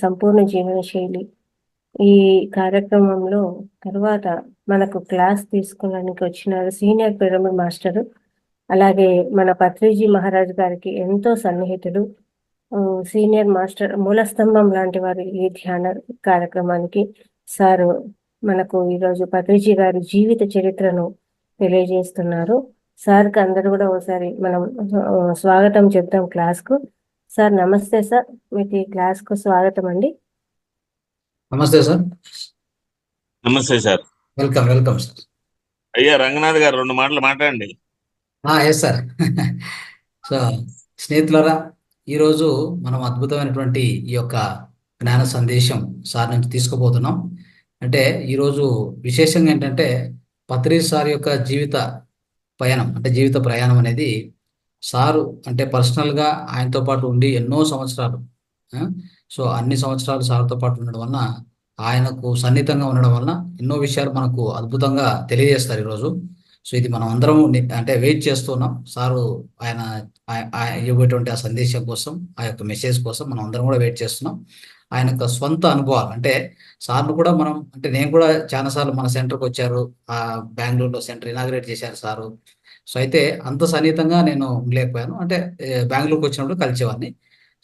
సంపూర్ణ జీవనశైలి ఈ కార్యక్రమంలో తర్వాత మనకు క్లాస్ తీసుకోవడానికి వచ్చినారు సీనియర్ పిరమిడ్ మాస్టరు. అలాగే మన పత్రిజీ మహారాజ్ గారికి ఎంతో సన్నిహితుడు, సీనియర్ మాస్టర్, మూలస్తంభం లాంటి వారు ఈ ధ్యాన కార్యక్రమానికి. సారు మనకు ఈరోజు పత్రిజీ గారి జీవిత చరిత్రను తెలియజేస్తున్నారు. సార్కి అందరూ కూడా ఒకసారి మనం స్వాగతం చెప్తాం క్లాస్కు. సార్ నమస్తే సార్, మీకు ఈ క్లాస్కు స్వాగతం అండి. నమస్తే సార్. నమస్తే సార్. Welcome sir. అయ్యా రంగనాథ్ గారు 2 మాటలు మాట్లాడండి. Yes sir. సో స్నేహితులారా, ఈరోజు మనం అద్భుతమైనటువంటి ఈ యొక్క జ్ఞాన సందేశం సార్ నుంచి తీసుకుపోతున్నాం. అంటే ఈరోజు విశేషంగా ఏంటంటే పత్రి సార్ యొక్క జీవిత ప్రయాణం అనేది సారు అంటే పర్సనల్గా ఆయనతో పాటు ఉండి ఎన్నో సంవత్సరాలు, సో అన్ని సంవత్సరాలు సార్తో పాటు ఉండడం వలన, ఆయనకు సన్నిహితంగా ఉండడం వలన ఎన్నో విషయాలు మనకు అద్భుతంగా తెలియజేస్తారు ఈరోజు. సో ఇది మనం అందరం అంటే వెయిట్ చేస్తున్నాం. సారు ఆయన ఇవ్వటువంటి ఆ సందేశం కోసం, ఆ యొక్క మెసేజ్ కోసం మనం అందరం కూడా వెయిట్ చేస్తున్నాం. ఆయన యొక్క సొంత అనుభవాలు అంటే సార్ను కూడా మనం అంటే నేను కూడా చాలాసార్లు మన సెంటర్కి వచ్చారు, బెంగళూరులో సెంటర్ ఇనాగ్రేట్ చేశారు సారు. సో అయితే అంత సన్నిహితంగా నేను ఉండలేకపోయాను, అంటే బెంగళూరుకి వచ్చినప్పుడు కలిసేవాడిని.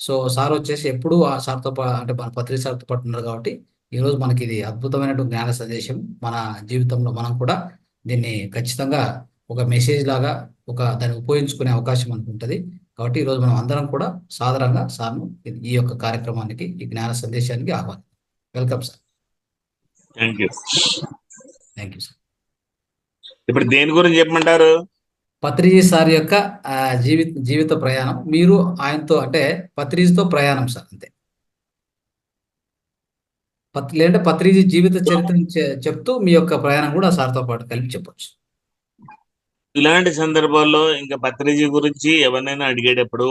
సో సార్ వచ్చేసి ఎప్పుడు ఆ సార్తో అంటే మన పత్రిక సార్తో పాటు ఉన్నారు కాబట్టి ఈరోజు మనకి ఇది అద్భుతమైనటువంటి జ్ఞాన సందేశం. మన జీవితంలో మనం కూడా దీన్ని ఖచ్చితంగా ఒక మెసేజ్ లాగా దాన్ని ఉపయోగించుకునే అవకాశం మనకు ఉంటుంది. కాబట్టి ఈరోజు మనం అందరం కూడా సాధారణంగా సార్ను ఈ యొక్క కార్యక్రమానికి, ఈ జ్ఞాన సందేశానికి ఆహ్వానం. Welcome sir. Thank you sir. ఇప్పుడు దేని గురించి చెప్పమంటారు? పత్రిజీ సార్ యొక్క జీవిత ప్రయాణం, మీరు ఆయనతో అంటే పత్రిజీతో ప్రయాణం సార్, అంతే. లేదంటే పత్రిజీ జీవిత చరిత్రను చెప్తూ మీ యొక్క ప్రయాణం కూడా సార్తో పాటు కలిపి చెప్పొచ్చు. ఇలాంటి సందర్భాల్లో ఇంకా పత్రిజీ గురించి ఎవరినైనా అడిగేటప్పుడు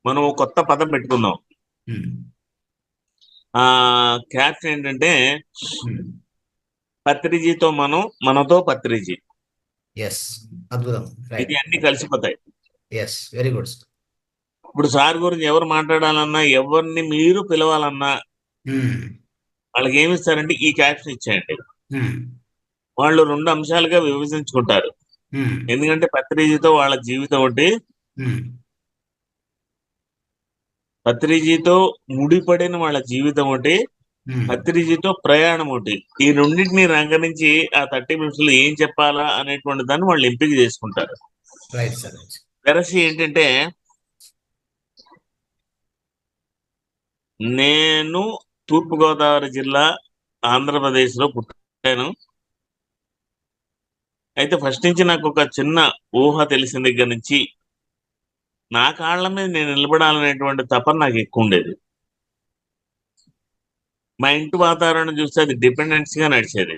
మనం కొత్త పదం పెట్టుకుందాం. క్యాప్షన్ ఏంటంటే పత్రిజీతో మనతో పత్రిజీ. అద్భుతం. ఇది అన్ని కలిసిపోతాయి. Very good. ఇప్పుడు సార్ గురించి ఎవరు మాట్లాడాలన్నా, ఎవరిని మీరు పిలవాలన్నా వాళ్ళకి ఏమిస్తారంటే ఈ క్యాప్షన్ ఇచ్చేయండి. వాళ్ళు 2 అంశాలుగా విభజించుకుంటారు. ఎందుకంటే పత్రిజీతో వాళ్ళ జీవితం ఒకటి, పత్రిజీతో ముడిపడిన వాళ్ళ జీవితం ఒకటి, పత్రిజీతో ప్రయాణం ఒకటి. ఈ రెండింటిని రంగరించి ఆ 30 నిమిషాలు ఏం చెప్పాలా అనేటువంటి దాన్ని వాళ్ళు ఎంపిక చేసుకుంటారు. వెరసి ఏంటంటే నేను తూర్పుగోదావరి జిల్లా ఆంధ్రప్రదేశ్లో పుట్టాను. అయితే ఫస్ట్ నుంచి నాకు ఒక చిన్న ఊహ తెలిసిన దగ్గర నుంచి నా కాళ్ళ మీద నేను నిలబడాలనేటువంటి తపన నాకు ఎక్కువ ఉండేది. మా ఇంటి వాతావరణం చూస్తే అది డిపెండెన్సీగా నడిచేది.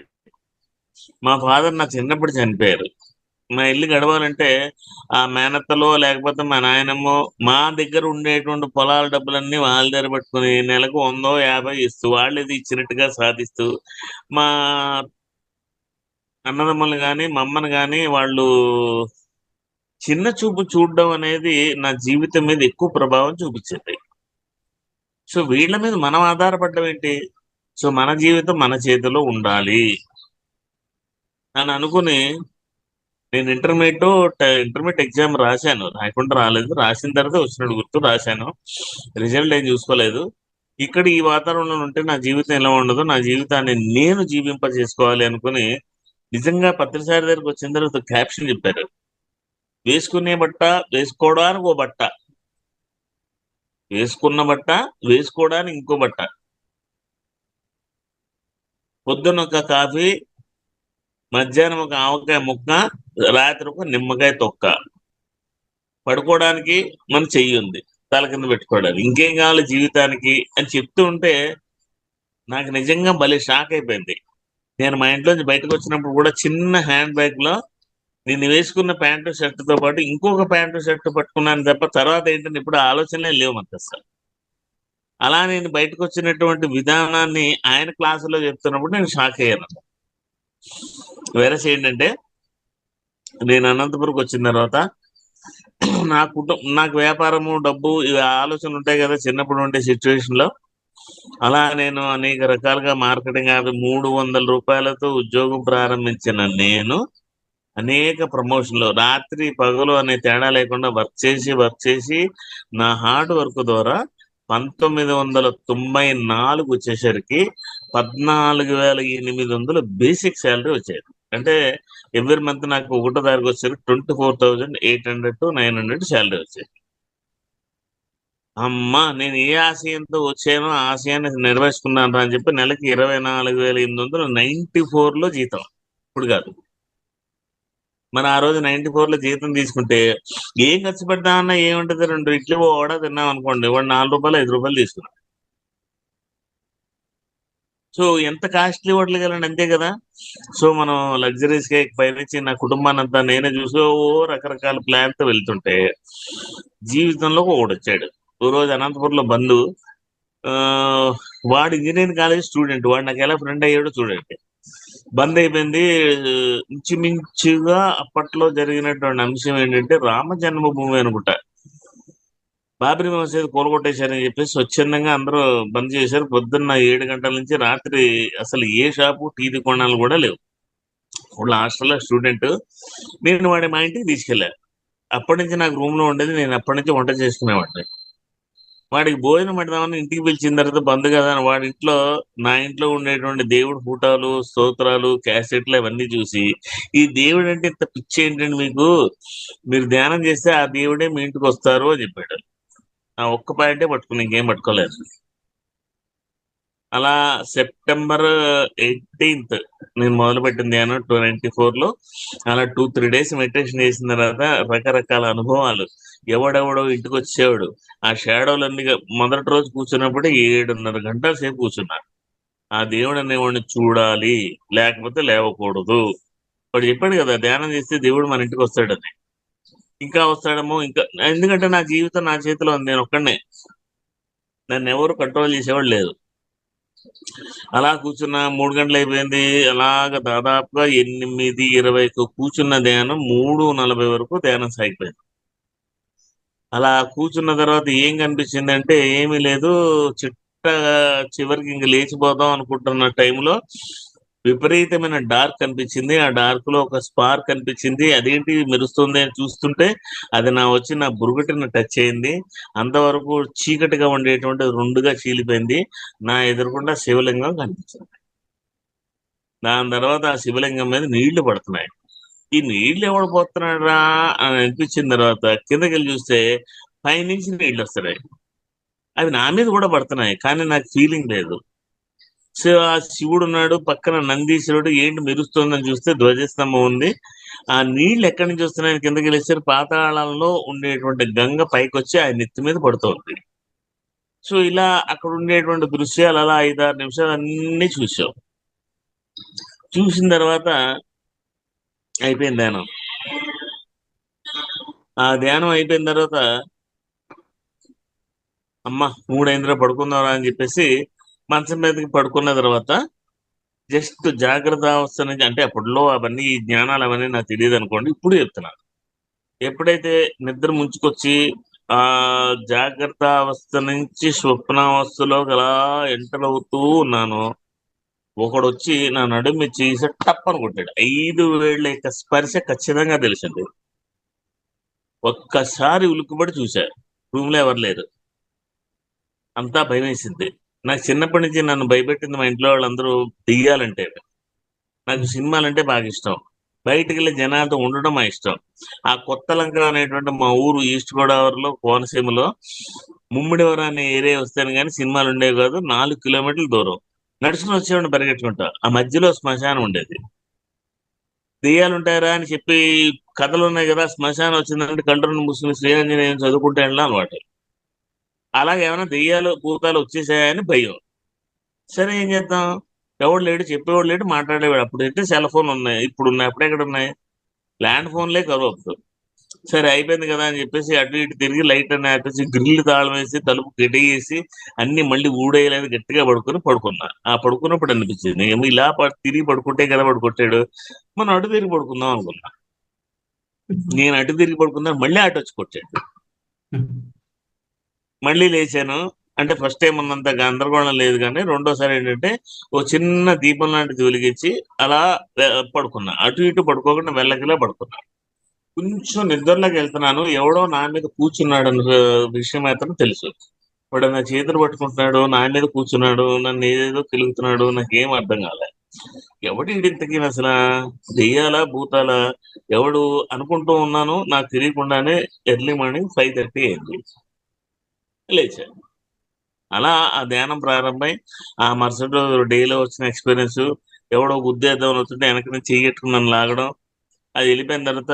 మా ఫాదర్ నా చిన్నప్పుడు చనిపోయారు. మా ఇల్లు గడవాలంటే ఆ మేనత్తలో లేకపోతే మా నాయనమ్మో మా దగ్గర ఉండేటువంటి పొలాల డబ్బులన్నీ వాళ్ళ దగ్గర పెట్టుకుని నెలకు 100-50 ఇస్తూ వాళ్ళు ఇది ఇచ్చినట్టుగా సాధిస్తూ మా అన్నదమ్ములు కానీ మా అమ్మను కానీ వాళ్ళు చిన్న చూపు చూడడం అనేది నా జీవితం మీద ఎక్కువ ప్రభావం చూపించింది. సో వీళ్ళ మీద మనం ఆధారపడడం ఏంటి? సో మన జీవితం మన చేతిలో ఉండాలి అని అనుకుని నేను ఇంటర్మీడియట్ ఎగ్జామ్ రాశాను. రాయకుండా రాలేదు, రాసిన తర్వాత వచ్చినట్టు గుర్తు రాశాను. రిజల్ట్ ఏం చూసుకోలేదు. ఇక్కడ ఈ వాతావరణంలో ఉంటే నా జీవితం ఎలా ఉండదో, నా జీవితాన్ని నేను జీవింపజేసుకోవాలి అనుకుని నిజంగా పత్రిసారి దగ్గరకు వచ్చిన తర్వాత క్యాప్షన్ చెప్పారు, వేసుకునే బట్ట వేసుకోవడానికి ఓ బట్ట, వేసుకున్న బట్ట వేసుకోవడానికి ఇంకో బట్ట, పొద్దున్న ఒక కాఫీ, మధ్యాహ్నం ఒక ఆవకాయ ముక్క, రాత్రి ఒక నిమ్మకాయ తొక్క, పడుకోవడానికి మన చెయ్యి ఉంది, తల కింద పెట్టుకోవడానికి, ఇంకేం కావాలి జీవితానికి అని చెప్తూ ఉంటే నాకు నిజంగా భలే షాక్ అయిపోయింది. నేను మా ఇంట్లోంచి బయటకు వచ్చినప్పుడు కూడా చిన్న హ్యాండ్ బ్యాగ్ లో నేను వేసుకున్న ప్యాంటు షర్ట్తో పాటు ఇంకొక ప్యాంటు షర్ట్ పట్టుకున్నాను తప్ప తర్వాత ఏంటంటే ఇప్పుడు ఆలోచనలే లేవు మనకు అసలు. అలా నేను బయటకు వచ్చినటువంటి విధానాన్ని ఆయన క్లాసులో చెప్తున్నప్పుడు నేను షాక్ అయ్యాను. వేరే ఏంటంటే నేను అనంతపురంకి వచ్చిన తర్వాత నాకు వ్యాపారము, డబ్బు, ఇవి ఆలోచనలు ఉంటాయి కదా చిన్నప్పుడు ఉండే సిచ్యువేషన్ లో. అలా నేను అనేక రకాలుగా మార్కెటింగ్ 300 రూపాయలతో ఉద్యోగం ప్రారంభించిన నేను అనేక ప్రమోషన్లు రాత్రి పగలు అనే తేడా లేకుండా వర్క్ చేసి నా హార్డ్ వర్క్ ద్వారా 1994 వచ్చేసరికి 14,800 బేసిక్ శాలరీ వచ్చేది. అంటే ఎవ్రీ మంత్ నాకు 1వ తారీఖు వచ్చేసరికి 24,800 to 900 శాలరీ వచ్చేది. అమ్మా నేను ఏ ఆశయంతో వచ్చానో ఆ ఆశయాన్ని నెరవేర్చుకున్నాను అని చెప్పి నెలకి 24,800 జీతం. ఇప్పుడు కాదు, మరి ఆ రోజు 94 జీతం తీసుకుంటే ఏం ఖర్చు పెడతామన్నా ఏముంటది, 2 ఇడ్లీ వడ తిన్నాం అనుకోండి, వాడు 4 రూపాయలు 5 రూపాయలు తీసుకున్నాడు. సో ఎంత కాస్ట్లీ హోటల్ వెళ్ళండి, అంతే కదా. సో మనం లగ్జరీస్ గా పైనుంచి నా కుటుంబాన్ని అంతా నేనే చూసి రకరకాల ప్లాన్ తో వెళ్తుంటే జీవితంలో ఒకడు వచ్చాడు. ఓ రోజు అనంతపురంలో బంధు, ఆ, వాడు ఇంజనీరింగ్ కాలేజ్ స్టూడెంట్, వాడు నాకు ఎలా ఫ్రెండ్ అయ్యాడో చూడండి. బంద్ అయిపోయింది. ఇంచుమించుగా అప్పట్లో జరిగినటువంటి అంశం ఏంటంటే రామ జన్మభూమి అనుకుంటా, బాబ్రీ మసీద్ కూలగొట్టేశారని చెప్పేసి స్వచ్ఛందంగా అందరూ బంద్ చేశారు. పొద్దున్న 7 గంటల నుంచి రాత్రి అసలు ఏ షాపు టీ దుకాణాలు కూడా లేవు. వాళ్ళు హాస్టల్లో స్టూడెంట్, నేను వాడి మా ఇంటికి తీసుకెళ్ళా. అప్పటి నుంచి నాకు రూమ్ లో ఉండేది, నేను అప్పటి నుంచి వంట చేసుకునేవాడిని. వాడికి భోజనం పెడదామని ఇంటికి పిలిచిన తర్వాత బంద్ కదా అని వాడి ఇంట్లో, నా ఇంట్లో ఉండేటువంటి దేవుడి ఫోటోలు, స్తోత్రాలు, క్యాసెట్లు అవన్నీ చూసి, ఈ దేవుడు అంటే ఇంత పిచ్చి ఏంటండి మీకు, మీరు ధ్యానం చేస్తే ఆ దేవుడే మీ ఇంటికి వస్తారు అని చెప్పాడు. ఆ ఒక్క పాయింటే పట్టుకుని ఇంకేం పట్టుకోలేదు. అలా సెప్టెంబర్ 18th నేను మొదలుపెట్టిన ధ్యానం 2094లో. అలా 2-3 డేస్ మెడిటేషన్ చేసిన తర్వాత రకరకాల అనుభవాలు. ఎవడెవడో ఇంటికి వచ్చేవాడు. ఆ షాడోలన్నీ మొదటి రోజు కూర్చున్నప్పుడు 7:30 గంటల సేపు కూర్చున్నా. ఆ దేవుడు అనేవాడిని చూడాలి, లేకపోతే లేవకూడదు. వాడు చెప్పాడు కదా ధ్యానం చేస్తే దేవుడు మన ఇంటికి వస్తాడని. ఇంకా వస్తాడేమో, ఇంకా, ఎందుకంటే నా జీవితం నా చేతిలో ఉంది, నేను ఒక్కడనే, నన్ను ఎవరు కంట్రోల్ చేసేవాడు లేదు. అలా కూర్చున్న 3 గంటలు అయిపోయింది. అలాగ దాదాపుగా 8:20కు కూర్చున్న ధ్యానం 3:40 వరకు ధ్యానం సాగిపోయింది. అలా కూర్చున్న తర్వాత ఏం కనిపించింది అంటే ఏమీ లేదు. చివరికి ఇంక లేచిపోదాం అనుకుంటున్న టైంలో విపరీతమైన డార్క్ కనిపించింది. ఆ డార్క్ లో ఒక స్పార్క్ కనిపించింది. అదేంటి మెరుస్తుంది అని చూస్తుంటే అది నా బురుగటిని టచ్ అయింది. అంతవరకు చీకటిగా ఉండేటువంటి 2గా చీలిపోయింది. నా ఎదురుకుండా శివలింగం కనిపించింది. దాని తర్వాత ఆ శివలింగం మీద నీళ్లు పడుతున్నాయి. ఈ నీళ్లు ఎవడు పోతున్నాడా అని అనిపించిన తర్వాత కిందకి వెళ్ళి చూస్తే పైనుంచి నీళ్లు వస్తున్నాయి. అవి నా మీద కూడా పడుతున్నాయి, కానీ నాకు ఫీలింగ్ లేదు. సో ఆ శివుడు ఉన్నాడు, పక్కన నందీశ్వరుడు, ఏంటి మెరుస్తోందని చూస్తే ధ్వజస్తంభం ఉంది. ఆ నీళ్లు ఎక్కడి నుంచి వస్తున్నాయని కిందకి వెళ్ళేసరికి పాతాళంలో ఉండేటువంటి గంగ పైకి వచ్చి ఆయన నెత్తి మీద పడుతోంది. సో ఇలా అక్కడ ఉండేటువంటి దృశ్యాలు అలా 5-6 నిమిషాలు అన్ని చూసాం. చూసిన తర్వాత అయిపోయింది ధ్యానం. ఆ ధ్యానం అయిపోయిన తర్వాత అమ్మ 3 అయిందిరా పడుకుందాంరా అని చెప్పేసి మంచం మీదకి పడుకున్న తర్వాత జస్ట్ జాగ్రత్త అవస్థ నుంచి, అంటే అప్పట్లో అవన్నీ ఈ జ్ఞానాలు అవన్నీ నాకు తెలియదు అనుకోండి, ఇప్పుడు చెప్తున్నాను. ఎప్పుడైతే నిద్ర ముంచుకొచ్చి ఆ జాగ్రత్త అవస్థ నుంచి స్వప్నావస్థలోకి అలా ఎంటర్ అవుతూ ఉన్నాను, ఒకడు వచ్చి నా నడుము మీద చేసి టప్పని కొట్టాడు. 5 వేళ్ల యొక్క స్పర్శ ఖచ్చితంగా తెలిసింది. ఒక్కసారి ఉలిక్కుపడి చూశా, రూమ్ లో ఎవరు లేరు. అంతా భయం వేసింది. నాకు చిన్నప్పటి నుంచి నన్ను భయపెట్టింది మా ఇంట్లో వాళ్ళందరూ దెయ్యాలంటే. నాకు సినిమాలంటే బాగా ఇష్టం. బయటికి వెళ్ళి జనాలతో ఉండడం మా ఇష్టం. ఆ కొత్త లంక అనేటువంటి మా ఊరు ఈస్ట్ గోదావరిలో కోనసీమలో ముమ్మిడివరం అనే ఏరియా వస్తాను కానీ సినిమాలు ఉండేవి కాదు. 4 కిలోమీటర్ల దూరం నడుచుకుని వచ్చేవాడిని పరిగెట్టుకుంటా. ఆ మధ్యలో శ్మశానం ఉండేది. దెయ్యాలు ఉంటాయరా అని చెప్పి కథలు ఉన్నాయి కదా, శ్మశానం వచ్చిందంటే కంట్రోల్ ముస్లిం శ్రీరంజనేయం చదువుకుంటే అనమాట. అలాగే ఏమైనా దెయ్యాలు భూతాలు వచ్చేసాయని భయం. సరే ఏం చేద్దాం, ఎవడు లేడు, చెప్పేవాడు లేడు, మాట్లాడేవాడు. అప్పుడు అయితే సెల్ ఫోన్ ఉన్నాయి, ఇప్పుడు ఉన్నాయి. అప్పుడు ఎక్కడ ఉన్నాయి, ల్యాండ్ ఫోన్లే కరువు అప్పుడు. సరే అయిపోయింది కదా అని చెప్పేసి అటు ఇటు తిరిగి లైట్ అని ఆపేసి గ్రిల్ తాళం వేసి తలుపు గెటేసి అన్ని మళ్ళీ ఊడేయలేదు గట్టిగా పడుకున్నా. ఆ పడుకున్నప్పుడు అనిపించింది ఏమో ఇలా తిరిగి పడుకుంటే కదా వాడు కొట్టాడు, మనం అటు తిరిగి పడుకుందాం అనుకున్నా. నేను అటు తిరిగి పడుకున్నా, మళ్ళీ అటు వచ్చి కొట్టాడు. మళ్ళీ లేచాను, అంటే ఫస్ట్ టైం ఉన్నంత గందరగోళం లేదు కానీ రెండోసారి ఏంటంటే ఓ చిన్న దీపం లాంటిది వెలిగించి అలా పడుకున్నా. అటు ఇటు పడుకోకుండా మెల్లకిలా పడుకున్నా. కొంచెం నిద్రలోకి వెళ్తున్నాను. ఎవడో నా మీద కూర్చున్నాడు అన్న విషయం మాత్రం తెలుసు. వాడు నా చేతులు పట్టుకుంటున్నాడు, నా మీద కూర్చున్నాడు, నన్ను ఏదేదో తిరుగుతున్నాడు, నాకేం అర్థం కాలే. ఎవడు ఇంటికి అసలు దెయ్యాలా భూతాలా ఎవడు అనుకుంటూ ఉన్నాను. నాకు తెలియకుండానే ఎర్లీ మార్నింగ్ 5:30 అయింది. లేచాను. అలా ఆ ధ్యానం ప్రారంభమై ఆ మరుసటి రోజు డేలో వచ్చిన ఎక్స్పీరియన్స్, ఎవడో గుద్దేద్దాం వస్తుంటే వెనక నుంచి చెయ్యట్టుకుని నన్ను లాగడం, అది వెళ్ళిపోయిన తర్వాత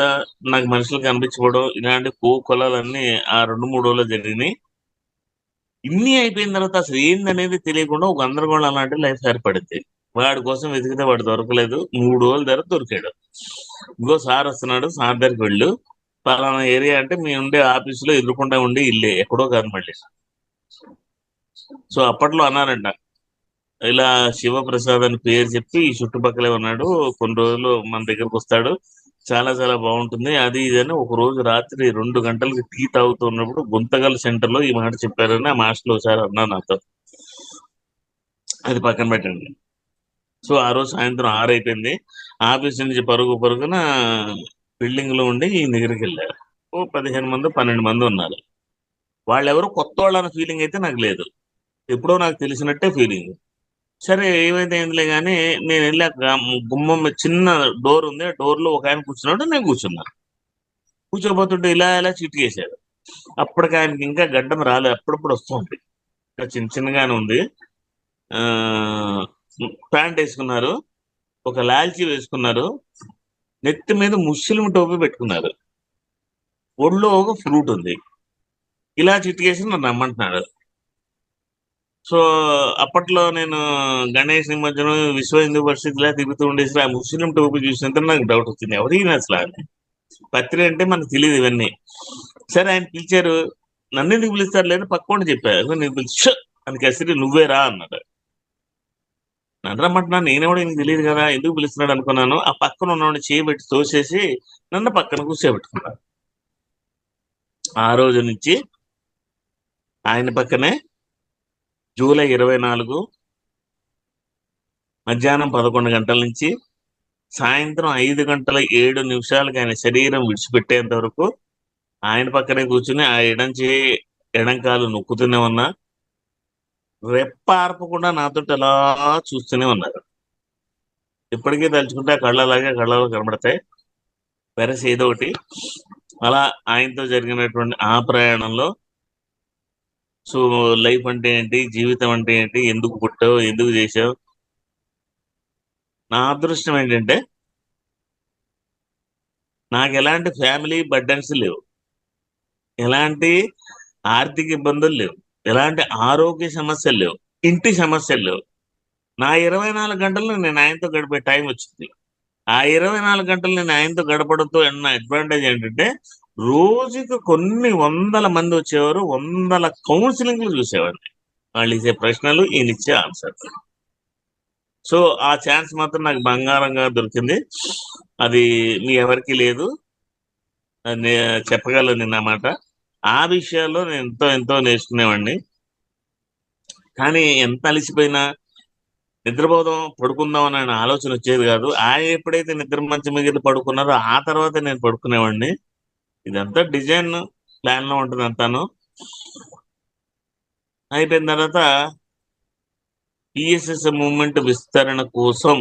నాకు మనుషులు కనిపించకపోవడం, ఇలాంటి కోకొలాలన్నీ ఆ 2-3 రోజుల్లో జరిగినాయి. ఇన్ని అయిపోయిన తర్వాత అసలు ఏందనేది తెలియకుండా ఒక గందరగోళం లాంటి లైఫ్ ఏర్పడింది. వాడి కోసం వెతికితే వాడు దొరకలేదు. 3 రోజుల తర్వాత దొరికాడు. ఇంకో సార్ వస్తున్నాడు, సార్ దగ్గరికి వెళ్ళు, పలానా ఏరియా అంటే మీ ఉండే ఆఫీసులో ఎదురుకుండా ఉండే ఇల్లే, ఎక్కడో కాదు మళ్ళీ. సో అప్పట్లో అన్నారంట, ఇలా శివప్రసాద్ అని పేరు చెప్పి ఈ చుట్టుపక్కలే ఉన్నాడు, కొన్ని రోజులు మన దగ్గరకు వస్తాడు, చాలా చాలా బాగుంటుంది అది ఇది అని. ఒక రోజు రాత్రి 2 గంటలకి టీ తాగుతూ ఉన్నప్పుడు గుంతగల్ సెంటర్ లో ఈ మాట చెప్పారని ఆ మాస్టర్ ఒకసారి అన్నా నాతో. అది పక్కన పెట్టండి. సో ఆ రోజు సాయంత్రం 6 అయిపోయింది. ఆఫీస్ నుంచి పరుగున బిల్డింగ్ లో ఉండి ఈ దగ్గరికి వెళ్ళారు. ఓ 15 మంది 12 మంది ఉన్నారు. వాళ్ళెవరు కొత్త వాళ్ళన్న ఫీలింగ్ అయితే నాకు లేదు, ఎప్పుడో నాకు తెలిసినట్టే ఫీలింగ్. సరే ఏమైతే ఏందిలే కానీ నేను వెళ్ళాక గుమ్మం మీద చిన్న డోర్ ఉంది, ఆ డోర్ లో ఒక ఆయన కూర్చున్నాడు, నేను కూర్చున్నాను. కూర్చోబోతుంటే ఇలా ఇలా చిటికేశాడు. అప్పటికి ఆయనకి ఇంకా గడ్డం రాలేదు, అప్పుడప్పుడు వస్తుంది, ఇంకా చిన్న చిన్నగానే ఉంది. ఆ ప్యాంట్ వేసుకున్నారు, ఒక లాల్చీ వేసుకున్నారు, నెత్తి మీద ముస్లిం టోపీ పెట్టుకున్నారు, ఒళ్ళో ఒక ఫ్రూట్ ఉంది. ఇలా చిటికేసి నన్ను రమ్మంటున్నాడు. సో అప్పట్లో నేను గణేష్ నిమజ్జనం విశ్వ హిందూ పరిషత్ ఇలా తిరుగుతూ ఉండేసి ఆ ముస్లిం టోపీ చూసినంత నాకు డౌట్ వచ్చింది, ఎవరైనా అసలు అని. పత్రి అంటే మనకు తెలియదు ఇవన్నీ. సరే ఆయన పిలిచారు, నన్ను ఎందుకు పిలుస్తారు లేదు పక్కోండి చెప్పారు, నేను పిలిచి అని కసిరి నువ్వేరా అన్నాడు. నన్ను రమ్మంటున్నాను, నేనెవడో నీకు తెలియదు కదా, ఎందుకు పిలుస్తున్నాడు అనుకున్నాను. ఆ పక్కన ఉన్నవాడిని చేయబెట్టి తోసేసి నన్ను పక్కన కూర్చోబెట్టుకున్నాను. ఆ రోజు నుంచి ఆయన పక్కనే జూలై 24 మధ్యాహ్నం 11 గంటల నుంచి సాయంత్రం 5:07 ఆయన శరీరం విడిచిపెట్టేంత వరకు ఆయన పక్కనే కూర్చుని ఆ ఎడం కాలు నొక్కుతూనే ఉన్నా, రెప్ప ఆర్పకుండా నాతో అలా చూస్తూనే ఉన్నారు. ఇప్పటికీ తలుచుకుంటే ఆ కళ్ళలో కనబడతాయి వెరసి ఏదో ఒకటి. అలా ఆయనతో జరిగినటువంటి ఆ ప్రయాణంలో సో లైఫ్ అంటే ఏంటి, జీవితం అంటే ఏంటి, ఎందుకు పుట్టావు, ఎందుకు చేసావు. నా అదృష్టం ఏంటంటే నాకు ఎలాంటి ఫ్యామిలీ బర్డన్స్ లేవు, ఎలాంటి ఆర్థిక ఇబ్బందులు లేవు, ఎలాంటి ఆరోగ్య సమస్యలు లేవు, ఇంటి సమస్యలు లేవు. నా 24 గంటలు నేను ఆయనతో గడిపే టైం వచ్చింది. ఆ 24 గంటలు నేను ఆయనతో గడపడంతో ఉన్న అడ్వాంటేజ్ ఏంటంటే రోజుకి కొన్ని వందల మంది వచ్చేవారు, వందల కౌన్సిలింగ్లు చూసేవాడిని. వాళ్ళు ఇచ్చే ప్రశ్నలు, ఈయన ఇచ్చే ఆన్సర్. సో ఆ ఛాన్స్ మాత్రం నాకు బంగారంగా దొరికింది. అది మీ ఎవరికి లేదు, చెప్పగలను నేను అన్నమాట. ఆ విషయాల్లో నేను ఎంతో నేర్చుకునేవాడిని. కానీ ఎంత అలసిపోయినా నిద్రపోదాం పడుకుందాం అనే ఆలోచన వచ్చేది కాదు. ఆయన ఎప్పుడైతే నిద్ర మంచం మీద పడుకున్నారో ఆ తర్వాత నేను పడుకునేవాడిని. ఇదంతా డిజైన్ ప్లాన్ లో ఉంటుంది అంతాను. అయిపోయిన తర్వాత పిఎస్ఎస్ మూవ్మెంట్ విస్తరణ కోసం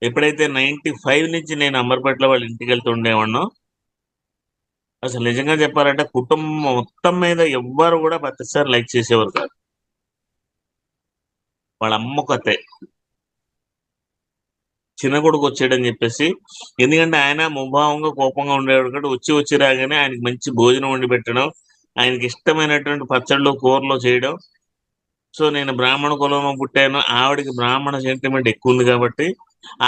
ఎప్పుడైతే 95 నుంచి నేను అంబర్పేటలో వాళ్ళ ఇంటికి వెళ్తూ ఉండేవాడినో, అసలు నిజంగా చెప్పాలంటే కుటుంబం మొత్తం మీద ఎవ్వరు కూడా ప్రతిసారి లైక్ చేసేవారు కాదు. వాళ్ళ అమ్మకతే చిన్న కొడుకు వచ్చాడని చెప్పేసి, ఎందుకంటే ఆయన ముభావంగా కోపంగా ఉండేవాడు కాబట్టి వచ్చి రాగానే ఆయనకి మంచి భోజనం వండి పెట్టడం, ఆయనకి ఇష్టమైనటువంటి పచ్చళ్ళు కూరలు చేయడం. సో నేను బ్రాహ్మణ కులంలో పుట్టాను, ఆవిడకి బ్రాహ్మణ సెంటిమెంట్ ఎక్కువ ఉంది కాబట్టి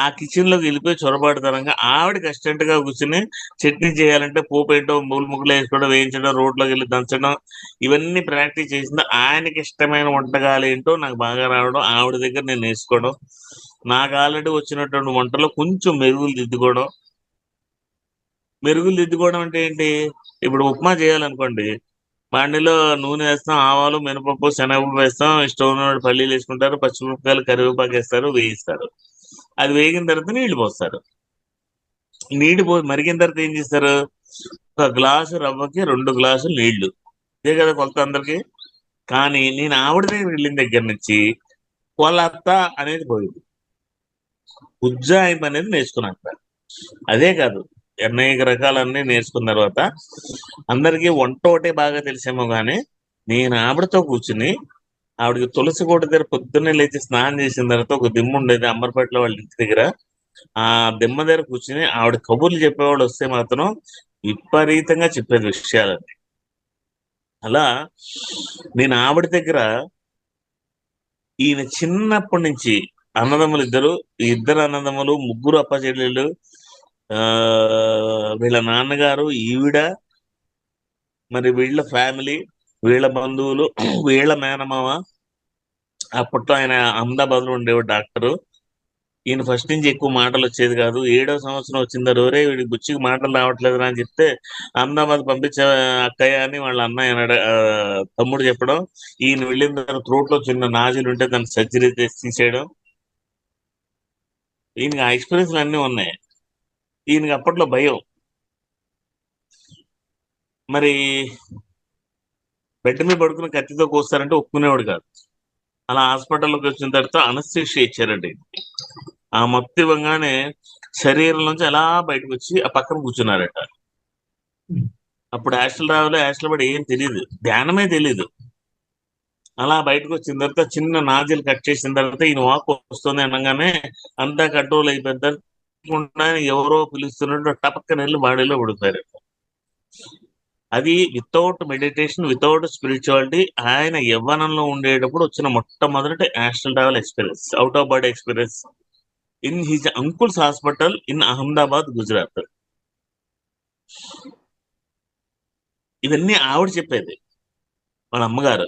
ఆ కిచెన్ లోకి వెళ్ళిపోయి చొరబాటుతనంగా ఆవిడకి అసిస్టెంట్ గా కూర్చుని చట్నీ చేయాలంటే పోపు ఏంటో ముగ్గులు వేసుకోవడం, వేయించడం, రోడ్లోకి వెళ్ళి దంచడం, ఇవన్నీ ప్రాక్టీస్ చేసింది. ఆయనకి ఇష్టమైన వంటకాలు ఏంటో నాకు బాగా రావడం, ఆవిడ దగ్గర నేను నేర్చుకోవడం, నాకు ఆల్రెడీ వచ్చినటువంటి వంటలో కొంచెం మెరుగులు దిద్దుకోవడం అంటే ఏంటి, ఇప్పుడు ఉప్మా చేయాలనుకోండి, బాండిలో నూనె వేస్తాం, ఆవాలు, మినపప్పు, శనగపప్పు వేస్తాం, ఇష్టం ఉన్నవాడు పల్లీలు వేసుకుంటారు, పచ్చిమిరపకాయలు, కరివేపాకు వేస్తారు, వేయిస్తారు. అది వేగిన తర్వాత నీళ్లు పోస్తారు. నీళ్లు మరిగిన తర్వాత ఏం చేస్తారు? ఒక గ్లాసు రవ్వకి 2 గ్లాసులు నీళ్లు. ఇదే కదా కొలత అందరికి. కానీ నేను ఆవిడ దగ్గర వెళ్ళిన దగ్గర నుంచి కొలత అనేది పోయింది, ఉజ్జాయింపు అనేది నేర్చుకున్నాక. అదే కాదు, అనేక రకాలన్నీ నేర్చుకున్న తర్వాత అందరికీ వంట ఒకటే బాగా తెలిసేమో కానీ నేను ఆవిడతో కూర్చుని, ఆవిడకి తులసి కోట దగ్గర పొద్దున్నే లేచి స్నానం చేసిన తర్వాత ఒక దిమ్మ ఉండేది అంబర్పేటలో వాళ్ళ ఇంటి దగ్గర. ఆ దిమ్మ దగ్గర కూర్చుని ఆవిడ కబుర్లు చెప్పేవాళ్ళు వస్తే మాత్రం విపరీతంగా చెప్పేది విషయాలని. అలా నేను ఆవిడ దగ్గర ఈయన చిన్నప్పటి నుంచి అన్నదమ్ములు ఇద్దరు, ఈ ఇద్దరు అన్నదమ్ములు, ముగ్గురు అప్పచెల్లెళ్ళు, ఆ వీళ్ళ నాన్నగారు, ఈవిడ, మరి వీళ్ళ ఫ్యామిలీ, వీళ్ళ బంధువులు, వీళ్ళ మేనమామ. అప్పట్లో ఆయన అహ్మదాబాద్ లో ఉండేవాడు డాక్టరు. ఈయన ఫస్ట్ నుంచి ఎక్కువ మాటలు వచ్చేది కాదు. 7వ సంవత్సరం వచ్చిందా రోరే వీడికి బుచ్చికి మాటలు రావట్లేదు అని చెప్తే అహ్మదాబాద్ పంపించే అక్కయ్య అని వాళ్ళ అన్నయ్య తమ్ముడు చెప్పడం, ఈయన వెళ్ళిన తర్వాత త్రోట్ లో చిన్న నాజీలు ఉంటే దాన్ని సర్జరీ చేసి తీసేయడం. ఈయనకి ఆ ఎక్స్పీరియన్స్లు అన్నీ ఉన్నాయి. ఈయనకి అప్పట్లో భయం. మరి బెడ్ మీద పడుకుని కత్తితో కోస్తారంటే ఒప్పుకునేవాడు కాదు. అలా హాస్పిటల్లోకి వచ్చిన తర్వాత అనస్థీషియా ఇచ్చారండి. ఆ మత్తు ఇవ్వగానే శరీరం నుంచి అలా బయటకు వచ్చి ఆ పక్కన కూర్చున్నారట. అప్పుడు యాస్టల్ రావులో యాస్టల్ పడి ఏం తెలియదు, ధ్యానమే తెలీదు. అలా బయటకు వచ్చిన తర్వాత చిన్న నాజిల్ కట్ చేసిన తర్వాత ఈయన వాక్ వస్తుంది అనగానే అంతా కంట్రోల్ అయిపోయిన తర్వాత ఎవరో పిలుస్తున్నట్టు టపక్కన వెళ్ళి బాడీలో పడిపోయారు. అది వితౌట్ మెడిటేషన్, వితౌట్ స్పిరిచువాలిటీ. ఆయన యవ్వనంలో ఉండేటప్పుడు వచ్చిన మొట్టమొదటి astral travel experience, out of body experience in his uncles hospital in Ahmedabad, Gujarat. ఇవన్నీ ఆవిడ చెప్పేది, వాళ్ళ అమ్మగారు.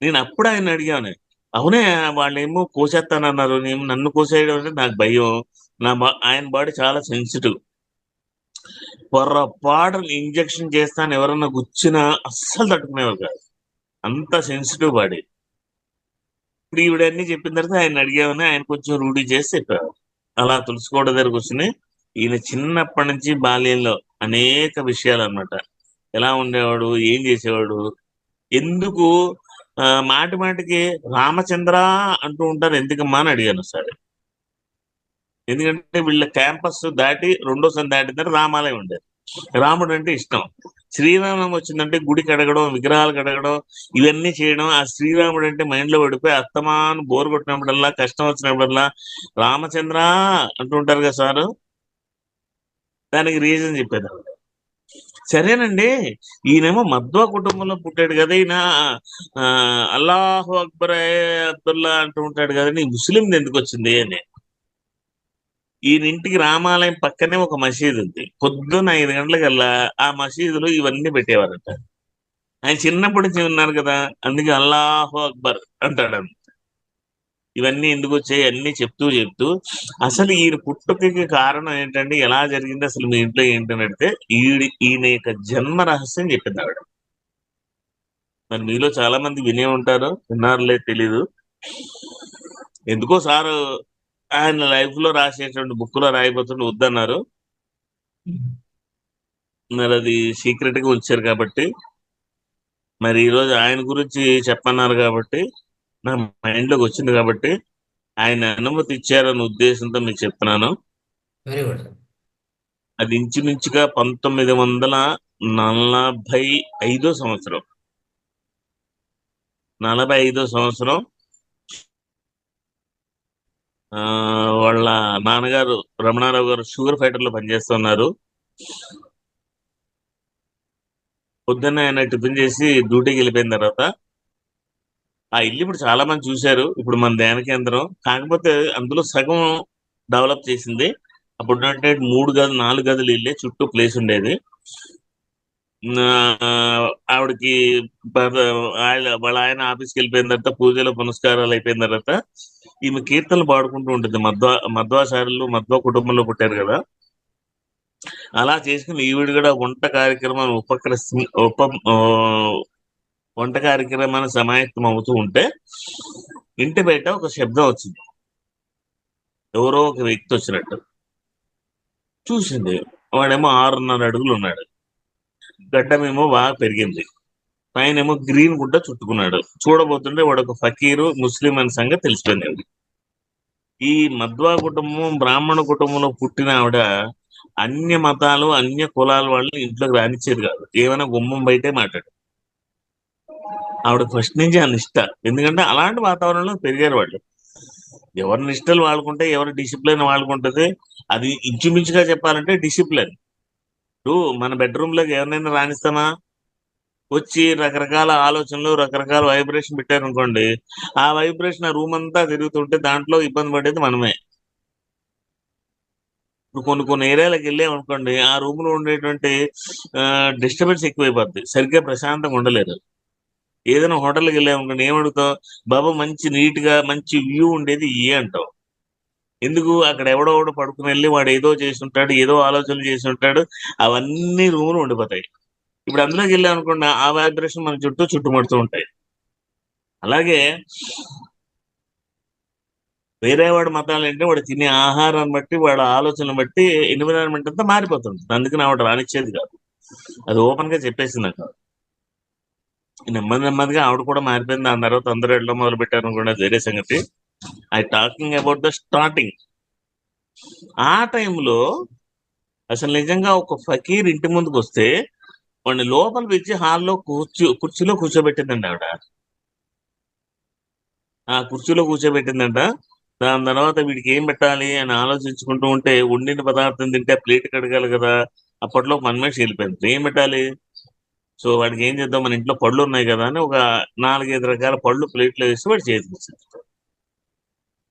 నేను అప్పుడు ఆయన అడిగాను, అవునే వాళ్ళేమో కోసేస్తానన్నారు, నేను నన్ను కోసేయడం అంటే నాకు భయం. ఆయన బాడీ చాలా సెన్సిటివ్, పొర్రపాటున ఇంజక్షన్ చేస్తాను ఎవరన్నా గుచ్చినా అస్సలు తట్టుకునేవారు కాదు, అంత సెన్సిటివ్ బాడీ. ఇప్పుడు ఈవిడన్నీ చెప్పిన తర్వాత ఆయన అడిగామని ఆయన కొంచెం రూఢీ చేసి చెప్పారు. అలా తులసికోట దగ్గర కూర్చుని ఈయన చిన్నప్పటి నుంచి బాల్యంలో అనేక విషయాలు అన్నమాట. ఎలా ఉండేవాడు, ఏం చేసేవాడు, ఎందుకు మాటి మాటికి రామచంద్ర అంటూ ఉంటారు ఎందుకమ్మా అని అడిగాను సరే. ఎందుకంటే వీళ్ళ క్యాంపస్ దాటి రెండోసారి దాటిన తర్వాత రామాలయం ఉండేది. రాముడు అంటే ఇష్టం. శ్రీరామం వచ్చిందంటే గుడి కడగడం, విగ్రహాలు కడగడం, ఇవన్నీ చేయడం. ఆ శ్రీరాముడు అంటే మైండ్ లో పడిపోయి అస్తమాను బోర్ కొట్టినప్పుడల్లా, కష్టం వచ్చినప్పుడల్లా రామచంద్ర అంటూ ఉంటారు కదా సారు. దానికి రీజన్ చెప్పేది సరేనండి, ఈయనేమో మధ్వా కుటుంబంలో పుట్టాడు కదా, ఈయన అల్లాహు అక్బర్ అబ్దుల్లా అంటూ ఉంటాడు కదా, నీ ముస్లింది ఎందుకు వచ్చింది అని. ఈయన ఇంటికి రామాలయం పక్కనే ఒక మసీదు ఉంది. పొద్దున్న 5 గంటలకల్లా ఆ మసీదులో ఇవన్నీ పెట్టేవారట. ఆయన చిన్నప్పటి నుంచి ఉన్నారు కదా, అందుకే అల్లాహు అక్బర్ అంటాడు. ఇవన్నీ ఎందుకు వచ్చాయి అన్ని చెప్తూ చెప్తూ అసలు ఈయన పుట్టుకకి కారణం ఏంటంటే ఎలా జరిగింది, అసలు మీ ఇంట్లో ఏంటని అడిగితే ఈయన యొక్క జన్మ రహస్యం చెప్పింది ఆవిడ. మరి మీలో చాలా మంది వినే ఉంటారు, విన్నారులే తెలీదు. ఎందుకో సారు ఆయన లైఫ్ లో రాసేటువంటి బుక్ లో రాయిపోతుంటే వద్దన్నారు. మరి అది సీక్రెట్ గా ఉంచారు కాబట్టి, మరి ఈరోజు ఆయన గురించి చెప్పన్నారు కాబట్టి, నా మైండ్ లోకి వచ్చింది కాబట్టి, ఆయన అనుమతి ఇచ్చారన్న ఉద్దేశంతో మీకు చెప్తున్నాను. Very good. అది ఇంచుమించుగా 1945 సంవత్సరం. 45 సంవత్సరం వాళ్ళ నాన్నగారు రమణారావు గారు షుగర్ ఫ్యాక్టరీ లో పనిచేస్తున్నారు. పొద్దున్న ఆయన టిఫిన్ చేసి డ్యూటీకి వెళ్ళిపోయిన తర్వాత ఆ ఇల్లు ఇప్పుడు చాలా మంది చూశారు, ఇప్పుడు మన ధ్యాన కేంద్రం. కాకపోతే అందులో సగం డెవలప్ చేసింది. అప్పుడు అంటే 3 గదులు 4 గదులు ఇల్లే, చుట్టూ ప్లేస్ ఉండేది. ఆవిడకి వాళ్ళ ఆయన ఆఫీస్కి వెళ్ళిపోయిన తర్వాత పూజలు పునస్కారాలు అయిపోయిన తర్వాత ఈమె కీర్తనలు పాడుకుంటూ ఉంటుంది. మధ్వాచార్యులు మధ్వ కుటుంబంలో పుట్టారు కదా, అలా చేసుకుని ఈవిడ కూడా వంట కార్యక్రమాన్ని వంట కార్యక్రమాన్ని సమాయత్తం అవుతూ ఉంటే ఇంటి బయట ఒక శబ్దం వచ్చింది. ఎవరో ఒక వ్యక్తి వచ్చినట్టు చూసింది. వాడేమో 6.5 అడుగులు ఉన్నాడు. గడ్డమేమో బాగా పెరిగింది. పైనేమో గ్రీన్ గుడ్డ చుట్టుకున్నాడు. చూడబోతుంటే వాడు ఒక ఫకీరు ముస్లిం అనే సంగతి తెలిసిపోయింది ఆవిడ. ఈ మధ్వా కుటుంబం బ్రాహ్మణ కుటుంబంలో పుట్టిన ఆవిడ అన్య మతాలు అన్య కులాల వాళ్ళు ఇంట్లోకి రానిచ్చేది కాదు. ఏమైనా గుమ్మం బయటే మాట్లాడు. ఆవిడ ఫస్ట్ నుంచి ఆ నిష్ట. ఎందుకంటే అలాంటి వాతావరణంలో పెరిగారు వాళ్ళు. ఎవరి నిష్టలు వాళ్ళకుంటే, ఎవరి డిసిప్లిన్ వాళ్ళకుంటది. అది ఇంచుమించుగా చెప్పాలంటే డిసిప్లిన్. ఇప్పుడు మన బెడ్రూమ్ లోకి ఎవరినైనా రాణిస్తామా? వచ్చి రకరకాల ఆలోచనలు రకరకాల వైబ్రేషన్ పెట్టారనుకోండి, ఆ వైబ్రేషన్ ఆ రూమ్ అంతా తిరుగుతుంటే దాంట్లో ఇబ్బంది పడేది మనమే. ఇప్పుడు కొన్ని ఏరియాలకు వెళ్ళామనుకోండి, ఆ రూమ్ లో ఉండేటువంటి డిస్టర్బెన్స్ ఎక్కువైపోద్ది. సరిగ్గా ప్రశాంతంగా ఉండలేరు. ఏదైనా హోటల్కి వెళ్ళామనుకోండి, ఏమడుగుతావు? బాబు మంచి నీట్ గా మంచి వ్యూ ఉండేది అంటావు. ఎందుకు? అక్కడ ఎవడో పడుకుని వెళ్ళి వాడు ఏదో చేసి ఉంటాడు, ఏదో ఆలోచనలు చేసి ఉంటాడు. అవన్నీ రూములు ఉండిపోతాయి. ఇప్పుడు అందులోకి వెళ్ళాం అనుకోండి, ఆ వైబ్రేషన్ మన చుట్టూ చుట్టుముడుతూ ఉంటాయి. అలాగే వేరే వాడి మతాలు అంటే వాడు తినే ఆహారాన్ని బట్టి, వాడి ఆలోచనలు బట్టి ఎన్విరాన్మెంట్ అంతా మారిపోతుంది. అందుకని ఆవిడ రానిచ్చేది కాదు. అది ఓపెన్ గా చెప్పేసింది నాకు. నెమ్మదిగా ఆవిడ కూడా మారిపోయింది. దాని తర్వాత అందరూ వెళ్ళడం మొదలు పెట్టారు అనుకోండి, అది వేరే సంగతి. I talking about the starting. ఆ టైంలో అసలు నిజంగా ఒక ఫకీర్ ఇంటి ముందుకు వస్తే వాడిని లోపల పిలిచి హాల్లో కుర్చీలో కూర్చోబెట్టిందండి ఆవిడ. ఆ కుర్చీలో కూర్చోబెట్టిందంట. దాని తర్వాత వీడికి ఏం పెట్టాలి అని ఆలోచించుకుంటూ ఉంటే, వండిన పదార్థం తింటే ప్లేట్ కడగాలి కదా. అప్పట్లో మన మనిషి వెళ్ళిపోయింది, ఏం పెట్టాలి? సో వాడికి ఏం చేద్దాం, మన ఇంట్లో పళ్ళు ఉన్నాయి కదా అని ఒక 4-5 రకాల పళ్ళు ప్లేట్లో వేసి వాడు చేతికి ఇచ్చింది.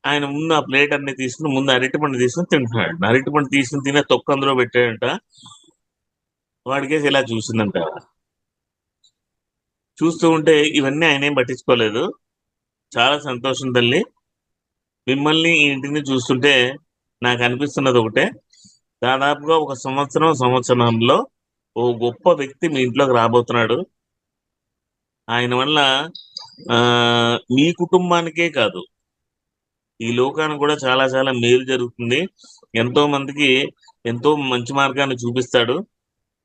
ఆయన ముందు ఆ ప్లేట్ అన్ని తీసుకుని ముందు అరటిపండు తీసుకుని తింటున్నాడు. అరటిపండు తీసుకుని తినే తొక్కు అందులో పెట్టాడంట. వాడికేసి ఇలా చూసిందంట. చూస్తూ ఉంటే ఇవన్నీ ఆయన ఏం పట్టించుకోలేదు. చాలా సంతోషం తల్లి, మిమ్మల్ని ఈ ఇంటిని చూస్తుంటే నాకు అనిపిస్తున్నది ఒకటే. దాదాపుగా ఒక సంవత్సరంలో ఓ గొప్ప వ్యక్తి మీ ఇంట్లోకి రాబోతున్నాడు. ఆయన వల్ల మీ కుటుంబానికే కాదు, ఈ లోకానికి కూడా చాలా చాలా మేలు జరుగుతుంది. ఎంతో మందికి ఎంతో మంచి మార్గాన్ని చూపిస్తాడు.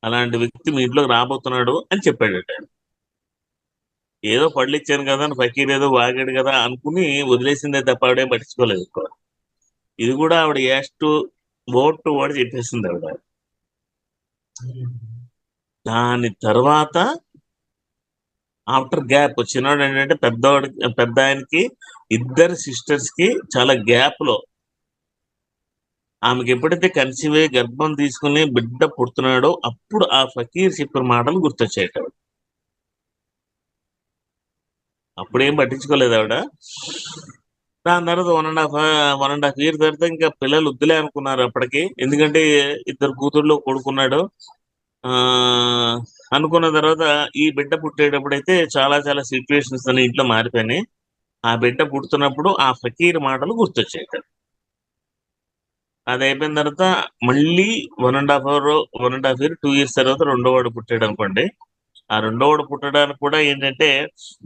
అలాంటి వ్యక్తి మీ ఇంట్లోకి రాబోతున్నాడు అని చెప్పాడట. ఏదో పళ్ళు ఇచ్చాను కదా అని ఫకీర్ ఏదో వాగాడు కదా అనుకుని వదిలేసిందే తప్ప ఆవిడేం పట్టించుకోలేదు ఎక్కువ. ఇది కూడా ఆవిడ వర్డ్ టు వర్డ్ చెప్పేసింది ఆవిడ. దాని తర్వాత ఆఫ్టర్ గ్యాప్ చిన్నవాడు ఏంటంటే పెద్ద ఆయనకి 2 సిస్టర్స్ కి చాలా గ్యాప్ లో ఆమెకి ఎప్పుడైతే కన్సీవ్ అయ్యి గర్భం తీసుకుని బిడ్డ పుడుతున్నాడో అప్పుడు ఆ ఫకీర్ చెప్పిన మాటలు గుర్తొచ్చాయట. అప్పుడేం పట్టించుకోలేదు ఆవిడ. దాని తర్వాత 1.5 ఇయర్ తర్వాత ఇంకా పిల్లలు వద్దులే అనుకున్నారు అప్పటికి. ఎందుకంటే 2 కూతుర్లు కొడుకున్నాడు. అనుకున్న తర్వాత ఈ బిడ్డ పుట్టేటప్పుడైతే చాలా చాలా సిచ్యువేషన్స్ అని ఇంట్లో మారిపోయినాయి. ఆ బిడ్డ పుడుతున్నప్పుడు ఆ ఫకీర్ మాటలు గుర్తొచ్చాయి. అది అయిపోయిన తర్వాత మళ్ళీ 1.5 ఇయర్ 2 ఇయర్స్ తర్వాత రెండో వాడు పుట్టాడు అనుకోండి. ఆ రెండో వాడు పుట్టడానికి కూడా ఏంటంటే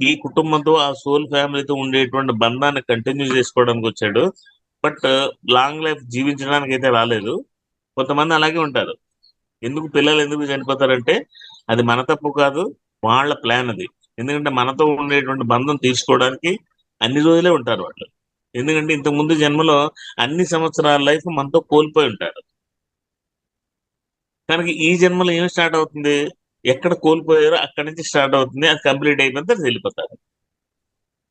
ఈ కుటుంబంతో ఆ సోల్ ఫ్యామిలీతో ఉండేటువంటి బంధాన్ని కంటిన్యూ చేసుకోవడానికి వచ్చాడు. బట్ లాంగ్ లైఫ్ జీవించడానికి అయితే రాలేదు. కొంతమంది అలాగే ఉంటారు. పిల్లలు ఎందుకు చనిపోతారంటే అది మన తప్పు కాదు, వాళ్ళ ప్లాన్ అది. ఎందుకంటే మనతో ఉండేటువంటి బంధం తీసుకోవడానికి అన్ని రోజులే ఉంటారు వాళ్ళు. ఎందుకంటే ఇంతకు ముందు జన్మలో అన్ని సంవత్సరాల లైఫ్ మనతో కోల్పోయి ఉంటారు. కనుక ఈ జన్మలో ఏం స్టార్ట్ అవుతుంది? ఎక్కడ కోల్పోయారో అక్కడి నుంచి స్టార్ట్ అవుతుంది. అది కంప్లీట్ అయిపోయిన తర్వాత వెళ్ళిపోతారు.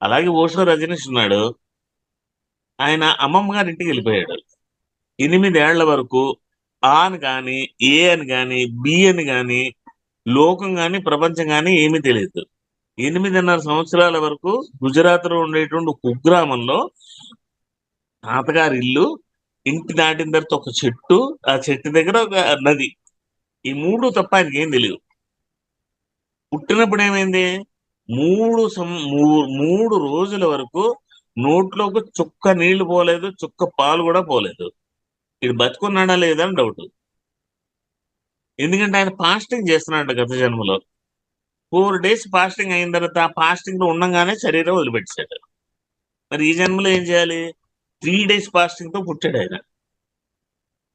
అలాగే ఓషో రజనీష్ ఉన్నాడు. ఆయన అమ్మమ్మ గారి ఇంటికి వెళ్ళిపోయాడు. 8 ఏళ్ల వరకు ఆ అని కానీ, ఏ అని కానీ, బి అని కానీ, లోకం కానీ, ప్రపంచం కానీ ఏమీ తెలియదు. 8.5 సంవత్సరాల వరకు గుజరాత్ లో ఉండేటువంటి ఒక కుగ్రామంలో తాతగారి ఇల్లు, ఇంటి దాటిన తర్వాత ఒక చెట్టు, ఆ చెట్టు దగ్గర ఒక నది. ఈ 3 తప్ప ఆయనకి ఏం తెలియదు. పుట్టినప్పుడు ఏమైంది? 3 రోజుల వరకు నోట్లోకి చుక్క నీళ్లు పోలేదు, చుక్క పాలు కూడా పోలేదు. ఇది బతుకున్నాడా లేదా అని డౌట్. ఎందుకంటే ఆయన ఫాస్టింగ్ చేస్తున్నాడు గత జన్మలో. 4 days ఫాస్టింగ్ అయిన తర్వాత ఆ ఫాస్టింగ్ లో ఉండగానే శరీరం వదిలిపెట్టాడు. మరి ఈ జన్మలో ఏం చేయాలి? 3 days ఫాస్టింగ్ తో పుట్టాడు ఆయన.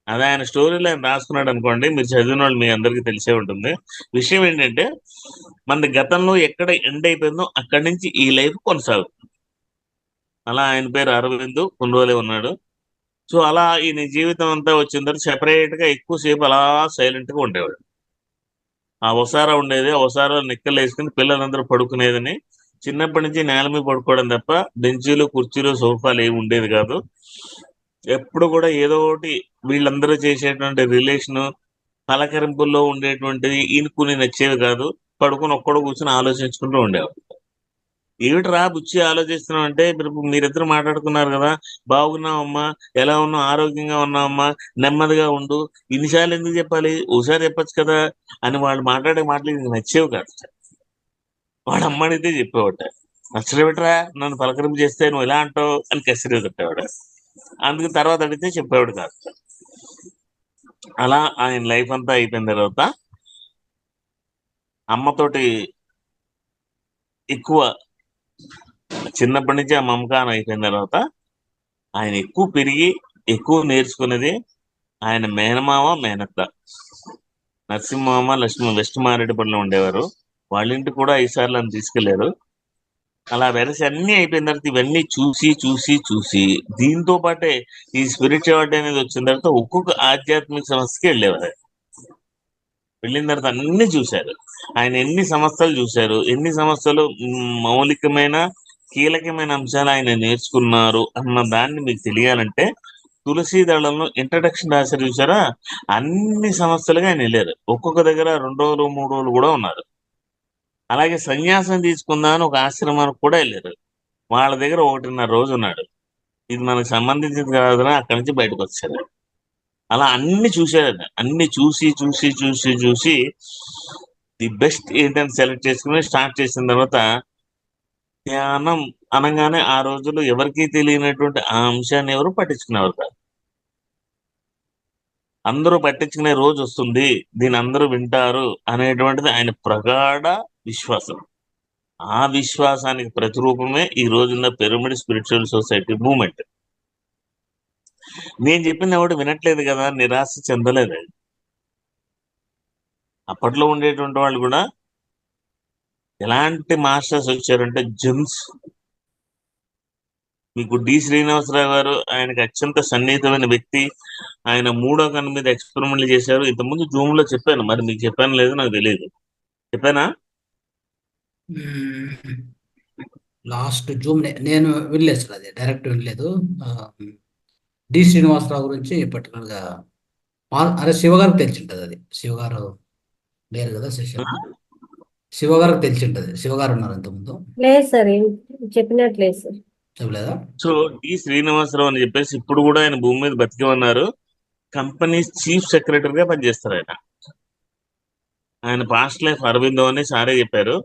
అది ఆయన స్టోరీలో ఆయన రాసుకున్నాడు అనుకోండి, మీరు చదివిన వాళ్ళు మీ అందరికీ తెలిసే ఉంటుంది. విషయం ఏంటంటే మన గతంలో ఎక్కడ ఎండ్ అయిపోయిందో అక్కడి నుంచి ఈ లైఫ్ కొనసాగుతుంది. అలా ఆయన పేరు అరవింద్, కొన్ని రోజులే ఉన్నాడు. సో అలా ఈయన జీవితం అంతా వచ్చిన తర్వాత సెపరేట్ గా ఎక్కువసేపు అలా సైలెంట్ గా ఉండేవాడు. ఆ ఒసారా ఉండేది, ఆ ఒసారా నిక్కలు వేసుకుని పిల్లలందరూ పడుకునేదని. చిన్నప్పటి నుంచి నేల మీద పడుకోవడం తప్ప బెంచీలు, కుర్చీలు, సోఫాలు ఏమి ఉండేది కాదు. ఎప్పుడు కూడా ఏదో ఒకటి వీళ్ళందరూ చేసేటువంటి రిలేషన్ పలకరింపుల్లో ఉండేటువంటిది ఈయనకుని నచ్చేవి కాదు. పడుకుని ఒక్కడు కూర్చొని ఆలోచించుకుంటూ ఉండేవాడు. ఏమిట్రా బుచ్చి ఆలోచిస్తున్నావు అంటే, మీరిద్దరు మాట్లాడుకున్నారు కదా, బాగున్నావమ్మా, ఎలా ఉన్నావు, ఆరోగ్యంగా ఉన్నావమ్మా, నెమ్మదిగా ఉండు, ఇన్నిసార్లు ఎందుకు చెప్పాలి, ఒకసారి చెప్పచ్చు కదా అని వాళ్ళు మాట్లాడే మాటలు ఇది నచ్చేవి కాదు. వాడు అమ్మడితే చెప్పేవాట, నచ్చలేవిట్రా నన్ను పలకరింపు చేస్తే నువ్వు ఎలా అంటావు అని కసిరి పెట్టేవాడు. అందుకు తర్వాత అడిగితే చెప్పేవాడు కాదు. అలా ఆయన లైఫ్ అంతా అయిపోయిన తర్వాత అమ్మతోటి ఎక్కువ చిన్నప్పటి నుంచి ఆ మమకారం అయిపోయిన తర్వాత ఆయన ఎక్కువ పెరిగి ఎక్కువ నేర్చుకునేది ఆయన మేనమామ, మేనత్త నరసింహమామ, లక్ష్మీ వెస్ట్ మారేడుపల్లిలో ఉండేవారు. వాళ్ళ ఇంటికి కూడా 5 సార్లు అని తీసుకెళ్లారు. అలా వెరసి అన్ని అయిపోయిన తర్వాత ఇవన్నీ చూసి చూసి చూసి దీంతో పాటే ఈ స్పిరిచువాలిటీ అనేది వచ్చిన తర్వాత ఒక్కొక్క ఆధ్యాత్మిక సంస్థకి వెళ్ళేవారు. వెళ్ళిన తర్వాత అన్ని చూశారు. ఆయన ఎన్ని సంస్థలు చూశారు, ఎన్ని సంస్థలు మౌలికమైన కీలకమైన అంశాలు ఆయన నేర్చుకున్నారు అన్న దాన్ని మీకు తెలియాలంటే తులసి దళంలో ఇంట్రడక్షన్ రాశారు చూసారా, అన్ని సంస్థలుగా ఆయన వెళ్ళారు. ఒక్కొక్క దగ్గర 2 రోజులు 3 రోజులు కూడా ఉన్నారు. అలాగే సన్యాసం తీసుకుందామని ఒక ఆశ్రమానికి కూడా వెళ్ళారు. వాళ్ళ దగ్గర 1.5 రోజు ఉన్నాడు. ఇది మనకు సంబంధించింది కాదని అక్కడి నుంచి బయటకు వచ్చారు. అలా అన్ని చూశారు. అన్ని చూసి చూసి చూసి చూసి ది బెస్ట్ ఏంటని సెలెక్ట్ చేసుకుని స్టార్ట్ చేసిన తర్వాత ధ్యానం అనగానే ఆ రోజుల్లో ఎవరికీ తెలియనటువంటి ఆ అంశాన్ని ఎవరు పట్టించుకునేవారు కాదు. అందరూ పట్టించుకునే రోజు వస్తుంది, దీని అందరూ వింటారు అనేటువంటిది ఆయన ప్రగాఢ విశ్వాసం. ఆ విశ్వాసానికి ప్రతిరూపమే ఈ రోజున్న పిరమిడ్ స్పిరిచువల్ సొసైటీ మూవ్మెంట్. నేను చెప్పింది ఎవడు వినట్లేదు కదా, నిరాశ చెందలేదు. అప్పట్లో ఉండేటువంటి వాళ్ళు కూడా ఎలాంటి మాస్టర్స్ వచ్చారంటే జెమ్స్. మీకు డి శ్రీనివాసరావు గారు, ఆయనకి అత్యంత సన్నిహితమైన వ్యక్తి. ఆయన 3వ కన్ను మీద ఎక్స్పెరిమెంట్లు చేశారు. ఇంతకుముందు జూమ్ లో చెప్పాను, మరి మీకు చెప్పాను లేదు నాకు తెలియదు. చెప్పానా? లాస్ట్ జూమ్ నేను వినలేదు సార్, అది డైరెక్ట్ వినలేదు. డి శ్రీనివాసరావు గురించి పర్టికులర్గా అరే శివగారికి తెలిసి ఉంటుంది. అది శివగారు లేరు కదా సెషన్, శివగారికి తెలిసి ఉంటుంది. శివగారు ఉన్నారు ఇంతకుముందు. లేదు సార్, ఏం చెప్పినట్లేదు సార్. చెప్పలేదా? సో డి శ్రీనివాసరావు అని చెప్పేసి ఇప్పుడు కూడా ఆయన భూమి మీద బతికే ఉన్నారు. కంపెనీ చీఫ్ సెక్రటరీగా పనిచేస్తారు ఆయన. ఆయన పాస్ట్ లైఫ్ అరవిందో అని సారే చెప్పారు.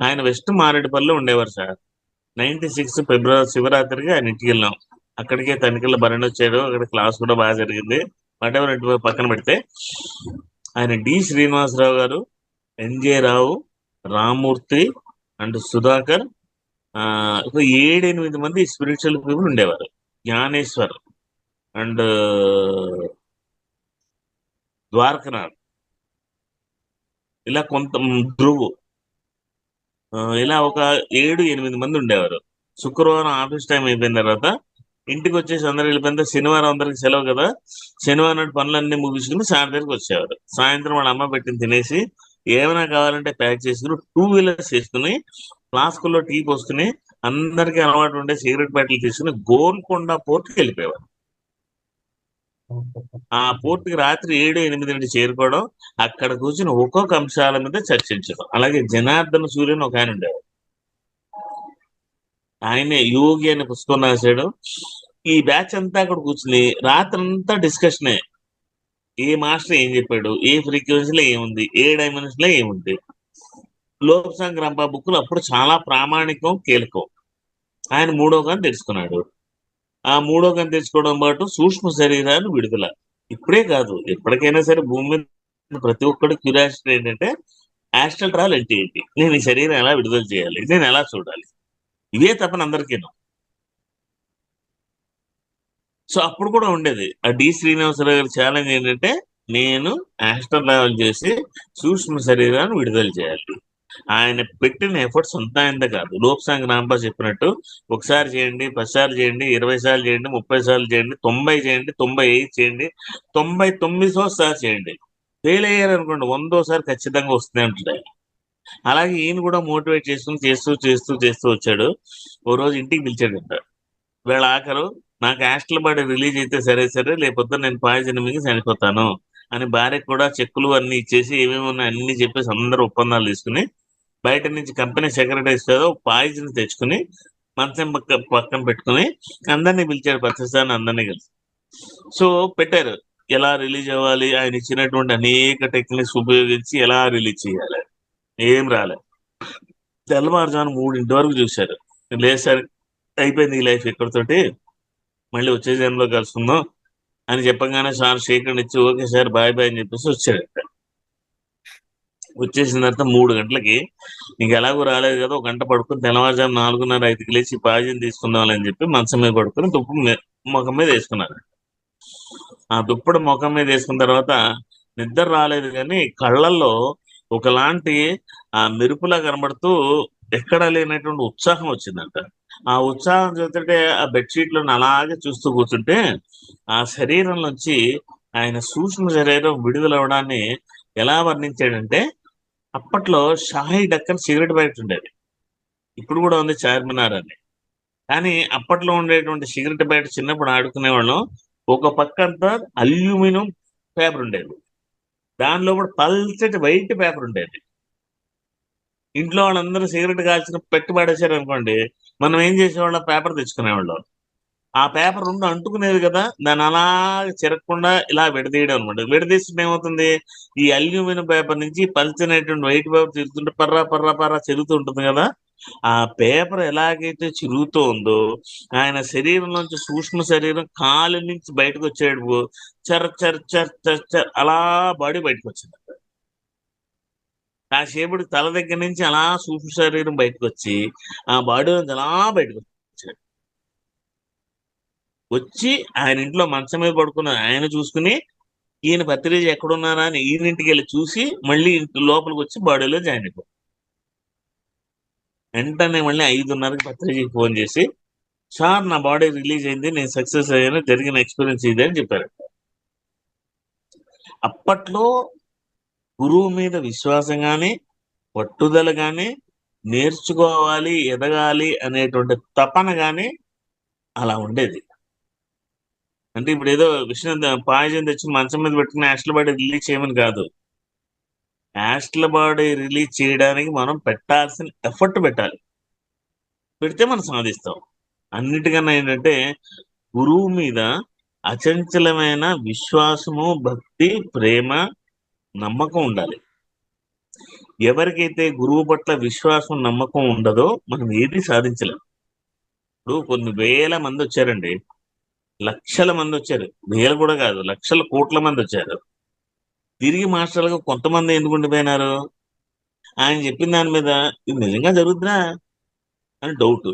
ఆయన వెస్ట్ మారేడుపల్లిలో ఉండేవారు సార్. 96 ఫిబ్రవరి శివరాత్రికి ఆయన ఇంటికి వెళ్ళాం. అక్కడికే తనిఖీల భరణి వచ్చాడు. అక్కడ క్లాస్ కూడా బాగా జరిగింది. వాటెవర్ ఇంటి పక్కన పెడితే ఆయన డి శ్రీనివాసరావు గారు, ఎన్జే రావు, రామూర్తి అండ్ సుధాకర్, ఒక 7-8 మంది స్పిరిచువల్ పీపుల్ ఉండేవారు. జ్ఞానేశ్వర్ అండ్ ద్వారకనాథ్, ఇలా కొంత ధ్రువు, ఇలా ఒక 7-8 మంది ఉండేవారు. శుక్రవారం ఆఫీస్ టైం అయిపోయిన తర్వాత ఇంటికి వచ్చేసి అందరు వెళ్ళిపోయిన శనివారం అందరికి సెలవు కదా, శనివారం నాటి పనులన్నీ ముగించుకుని సాయంత్రం దగ్గరికి వచ్చేవారు. సాయంత్రం వాళ్ళ అమ్మ పెట్టింది తినేసి ఏమైనా కావాలంటే ప్యాక్ చేసుకుని 2 వీలర్స్ వేసుకుని ఫ్లాస్కుల్లో టీ పోసుకుని అందరికీ అలవాటు ఉండే సిగరెట్ ప్యాకెట్లు తీసుకుని గోల్కొండ పోర్టుకి వెళ్ళిపోయేవారు. ఆ పోర్టుకి రాత్రి 7-8 చేరుకోవడం, అక్కడ కూర్చుని ఒక్కొక్క అంశాల మీద చర్చించడం. అలాగే జనార్దన సూర్యని ఒక ఆయన ఉండేవాడు. ఆయనే యోగి అనే పుస్తకం రాశాడు. ఈ బ్యాచ్ అంతా అక్కడ కూర్చుని రాత్రంతా డిస్కషనే. ఏ మాస్టర్ ఏం చెప్పాడు, ఏ ఫ్రీక్వెన్సీలో ఏముంది, ఏ డైమెన్షన్ లో ఏముంది. లోక్ సంగ్రామ బుక్లు అప్పుడు చాలా ప్రామాణికం, కీలకం. ఆయన 3వ కన్ను తెలుసుకున్నాడు. ఆ 3వ కన్ను తెలుసుకోవడం పాటు సూక్ష్మ శరీరాన్ని విడుదల. ఇప్పుడే కాదు, ఎప్పటికైనా సరే భూమి మీద ప్రతి ఒక్కటి క్యూరియాసిటీ ఏంటంటే యాస్ట్రల్ ట్రావెల్ అంటే ఏంటి, నేను ఈ శరీరం ఎలా విడుదల చేయాలి, నేను ఎలా చూడాలి, ఇవే తప్పని అందరికీను. సో అప్పుడు కూడా ఉండేది ఆ డి శ్రీనివాసరావు గారి ఛాలెంజ్ ఏంటంటే, నేను యాస్ట్రల్ ట్రావెల్ చేసి సూక్ష్మ శరీరాన్ని విడుదల చేయాలి. ఆయన పెట్టిన ఎఫర్ట్స్ అంతా ఆయన కాదు. లోక్సాంగ్ రాంబాబు చెప్పినట్టు ఒకసారి చేయండి, 10 సార్లు చేయండి, 20 సార్లు చేయండి, 30 సార్లు చేయండి, 90 చేయండి, 95 చేయండి, 99వ సారి చేయండి. ఫెయిల్ అయ్యారు అనుకోండి 100సారి ఖచ్చితంగా వస్తూనే ఉంటుంది ఆయన. అలాగే ఈయన కూడా మోటివేట్ చేసుకుని చేస్తూ చేస్తూ చేస్తూ వచ్చాడు. ఓ రోజు ఇంటికి పిలిచాడంట. వీళ్ళ ఆఖరు నాకు యాస్ట్రల్ బాడీ రిలీజ్ అయితే సరే సరే, లేకపోతే నేను పాయిజన్ మింగి చనిపోతాను అని భార్యకు కూడా చెక్కులు అన్ని ఇచ్చేసి ఏమేమి ఉన్నాయి అన్ని చెప్పేసి అందరూ ఒప్పందాలు తీసుకుని బయట నుంచి కంపెనీ సెక్రటరీస్ కదా పాయిజన్ తెచ్చుకుని మంచం పక్కన పెట్టుకుని అందరినీ పిలిచాడు, ప్రతిసారి అందరినీ కలిసి. సో పెట్టారు ఎలా రిలీజ్ అవ్వాలి, ఆయన ఇచ్చినటువంటి అనేక టెక్నిక్స్ ఉపయోగించి ఎలా రిలీజ్ చేయాలి. ఏం రాలే. తెల్లవారుజాము 3 వరకు చూశారు. లేదు సార్ అయిపోయింది ఈ లైఫ్ ఇక్కడితోటి, మళ్ళీ వచ్చే జన్మలో కలుసుకుందాం అని చెప్పగానే సార్ షేక్ హ్యాండ్ ఇచ్చి ఓకే సార్ బాయ్ బాయ్ అని చెప్పేసి వచ్చాడంట. వచ్చేసిన తర్వాత 3 గంటలకి ఇంక ఎలాగో రాలేదు కదా, 1 గంట పడుకుని తెల్లవారుజాము 4:30-5కి లేచి పాయిజన్ తీసుకుందాం అని చెప్పి మంచం మీద పడుకుని దుప్పటి ముఖం మీద వేసుకున్నారు. ఆ దుప్పటి ముఖం మీద వేసుకున్న తర్వాత నిద్ర రాలేదు, కానీ కళ్ళల్లో ఒకలాంటి ఆ మెరుపులా కనబడుతూ ఎక్కడా లేనటువంటి ఉత్సాహం వచ్చిందంట. ఆ ఉత్సాహం చూస్తుంటే ఆ బెడ్షీట్లను అలాగే చూస్తూ కూర్చుంటే ఆ శరీరం నుంచి ఆయన సూక్ష్మ శరీరం విడుదలవడాన్ని ఎలా వర్ణించాడంటే, అప్పట్లో షాహీ డక్కన్ సిగరెట్ ప్యాకెట్ ఉండేది, ఇప్పుడు కూడా ఉంది చార్మినార్ అని. కానీ అప్పట్లో ఉండేటువంటి సిగరెట్ ప్యాకెట్ చిన్నప్పుడు ఆడుకునేవాళ్ళం, ఒక పక్కంతా అల్యూమినియం పేపర్ ఉండేది, దానిలో కూడా పల్చటి వైట్ పేపర్ ఉండేది. ఇంట్లో వాళ్ళందరూ సిగరెట్ కాల్చిన పెట్టి పడేశారు అనుకోండి, మనం ఏం చేసేవాళ్ళం, పేపర్ తెచ్చుకునేవాళ్ళం. ఆ పేపర్ రెండు అంటుకునేది కదా, దాన్ని అలా చెరగకుండా ఇలా విడదీయడం అనమాట. విడదీస్తుంటే ఏమవుతుంది, ఈ అల్యూమినియం పేపర్ నుంచి పల్చనటువంటి వైట్ పేపర్ తిరుగుతుంటే పర్రా పర్రా పర్రా చెరుగుతూ ఉంటుంది కదా. ఆ పేపర్ ఎలాగైతే చిరుగుతూ ఉందో ఆయన శరీరం నుంచి సూక్ష్మ శరీరం కాలు నుంచి బయటకు వచ్చేడు, చర్ చర్ చర్ చర్ చర్ అలా బాడీ బయటకు వచ్చింది. కాసేపుడు తల దగ్గర నుంచి అలా సూక్ష్మ శరీరం బయటకు వచ్చి ఆ బాడీ నుంచి అలా బయటకు వచ్చాడు. వచ్చి ఆయన ఇంట్లో మంచం మీద పడుకున్న ఆయన చూసుకుని ఈయన పత్రిజ ఎక్కడున్నారా అని ఈయన ఇంటికి వెళ్ళి చూసి మళ్ళీ ఇంటి లోపలికి వచ్చి బాడీలో జాయిన్ అయిపోయాడు. వెంటనే మళ్ళీ 5:30కి పత్రిజకి ఫోన్ చేసి, సార్ నా బాడీ రిలీజ్ అయింది, నేను సక్సెస్ అయ్యాను, జరిగిన ఎక్స్పీరియన్స్ ఇది అని చెప్పారు. అప్పట్లో గురువు మీద విశ్వాసం కానీ పట్టుదల కానీ నేర్చుకోవాలి ఎదగాలి అనేటువంటి తపన కానీ అలా ఉండేది. అంటే ఇప్పుడు ఏదో విషయం పాయిజన్ తెచ్చి మంచం మీద పెట్టుకుని యాస్ట్రల్ బాడీ రిలీజ్ చేయమని కాదు. యాస్ట్రల్ బాడీ రిలీజ్ చేయడానికి మనం పెట్టాల్సిన ఎఫర్ట్ పెట్టాలి, పెడితే మనం సాధిస్తాం. అన్నిటికన్నా ఏంటంటే గురువు మీద అచంచలమైన విశ్వాసము, భక్తి, ప్రేమ, నమ్మకం ఉండాలి. ఎవరికైతే గురువు పట్ల విశ్వాసం నమ్మకం ఉండదో మనం ఏది సాధించలేం. ఇప్పుడు కొన్ని వేల మంది వచ్చారండి, లక్షల మంది వచ్చారు, వేలు కూడా కాదు లక్షల కోట్ల మంది వచ్చారు. తిరిగి మాస్టర్లుగా కొంతమంది ఎందుకు ఉండిపోయినారు, ఆయన చెప్పిన దాని మీద ఇది నిజంగా జరుగుతుందా అని డౌట్.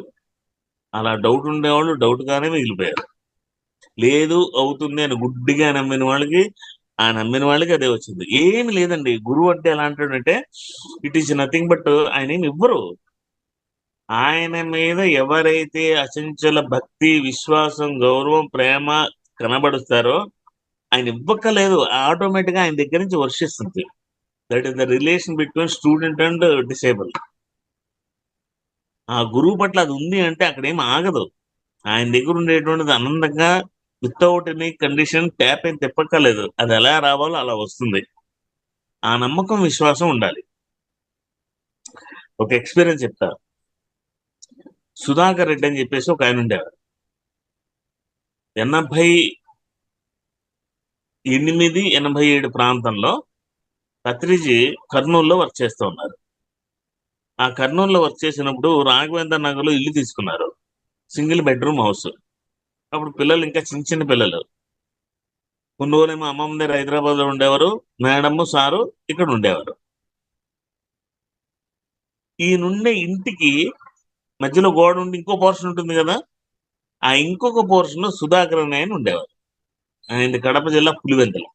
అలా డౌట్ ఉండేవాళ్ళు డౌట్ గానే మిగిలిపోయారు. లేదు అవుతుంది అని గుడ్డిగా నమ్మిన వాళ్ళకి అదే వచ్చింది. ఏమి లేదండి. గురువు అంటే ఎలా అంటాడంటే ఇట్ ఈస్ నథింగ్ బట్ ఆయన ఏమి ఇవ్వరు. ఆయన మీద ఎవరైతే అచంచల భక్తి, విశ్వాసం, గౌరవం, ప్రేమ కనబడుస్తారో ఆయన ఇవ్వక్కలేదు, ఆటోమేటిక్ గా ఆయన దగ్గర నుంచి వర్షిస్తుంది. That is the relation between student and disciple. ఆ గురువు పట్ల అది ఉంది అంటే అక్కడ ఏం ఆగదు. ఆయన దగ్గర ఉండేటువంటిది ఆనందంగా వితౌట్ ఎనీ కండిషన్ ట్యాప్ ఏం తిప్పక్కర్లేదు, అది ఎలా రావాలో అలా వస్తుంది. ఆ నమ్మకం, విశ్వాసం ఉండాలి. ఒక ఎక్స్పీరియన్స్ చెప్తా. సుధాకర్ రెడ్డి అని చెప్పేసి ఒక ఆయన ఉండేవారు. 88, 87 ప్రాంతంలో పత్రిజీ కర్నూలులో వర్క్ చేస్తూ ఉన్నారు. ఆ కర్నూలులో వర్క్ చేసినప్పుడు రాఘవేంద్ర నగర్లో ఇల్లు తీసుకున్నారు, సింగిల్ బెడ్రూమ్ హౌస్. అప్పుడు పిల్లలు ఇంకా చిన్న చిన్న పిల్లలు. కొన్ని రోజులేమో అమ్మమ్మ దగ్గర హైదరాబాద్ లో ఉండేవారు, మేడమ్ సారు ఇక్కడ ఉండేవారు. ఈ నుండే ఇంటికి మధ్యలో గోడ ఉండి ఇంకో పోర్షన్ ఉంటుంది కదా, ఆ ఇంకొక పోర్షన్ లో సుధాకర్ అనే ఆయన ఉండేవారు. ఆయన కడప జిల్లా పులివెందుల.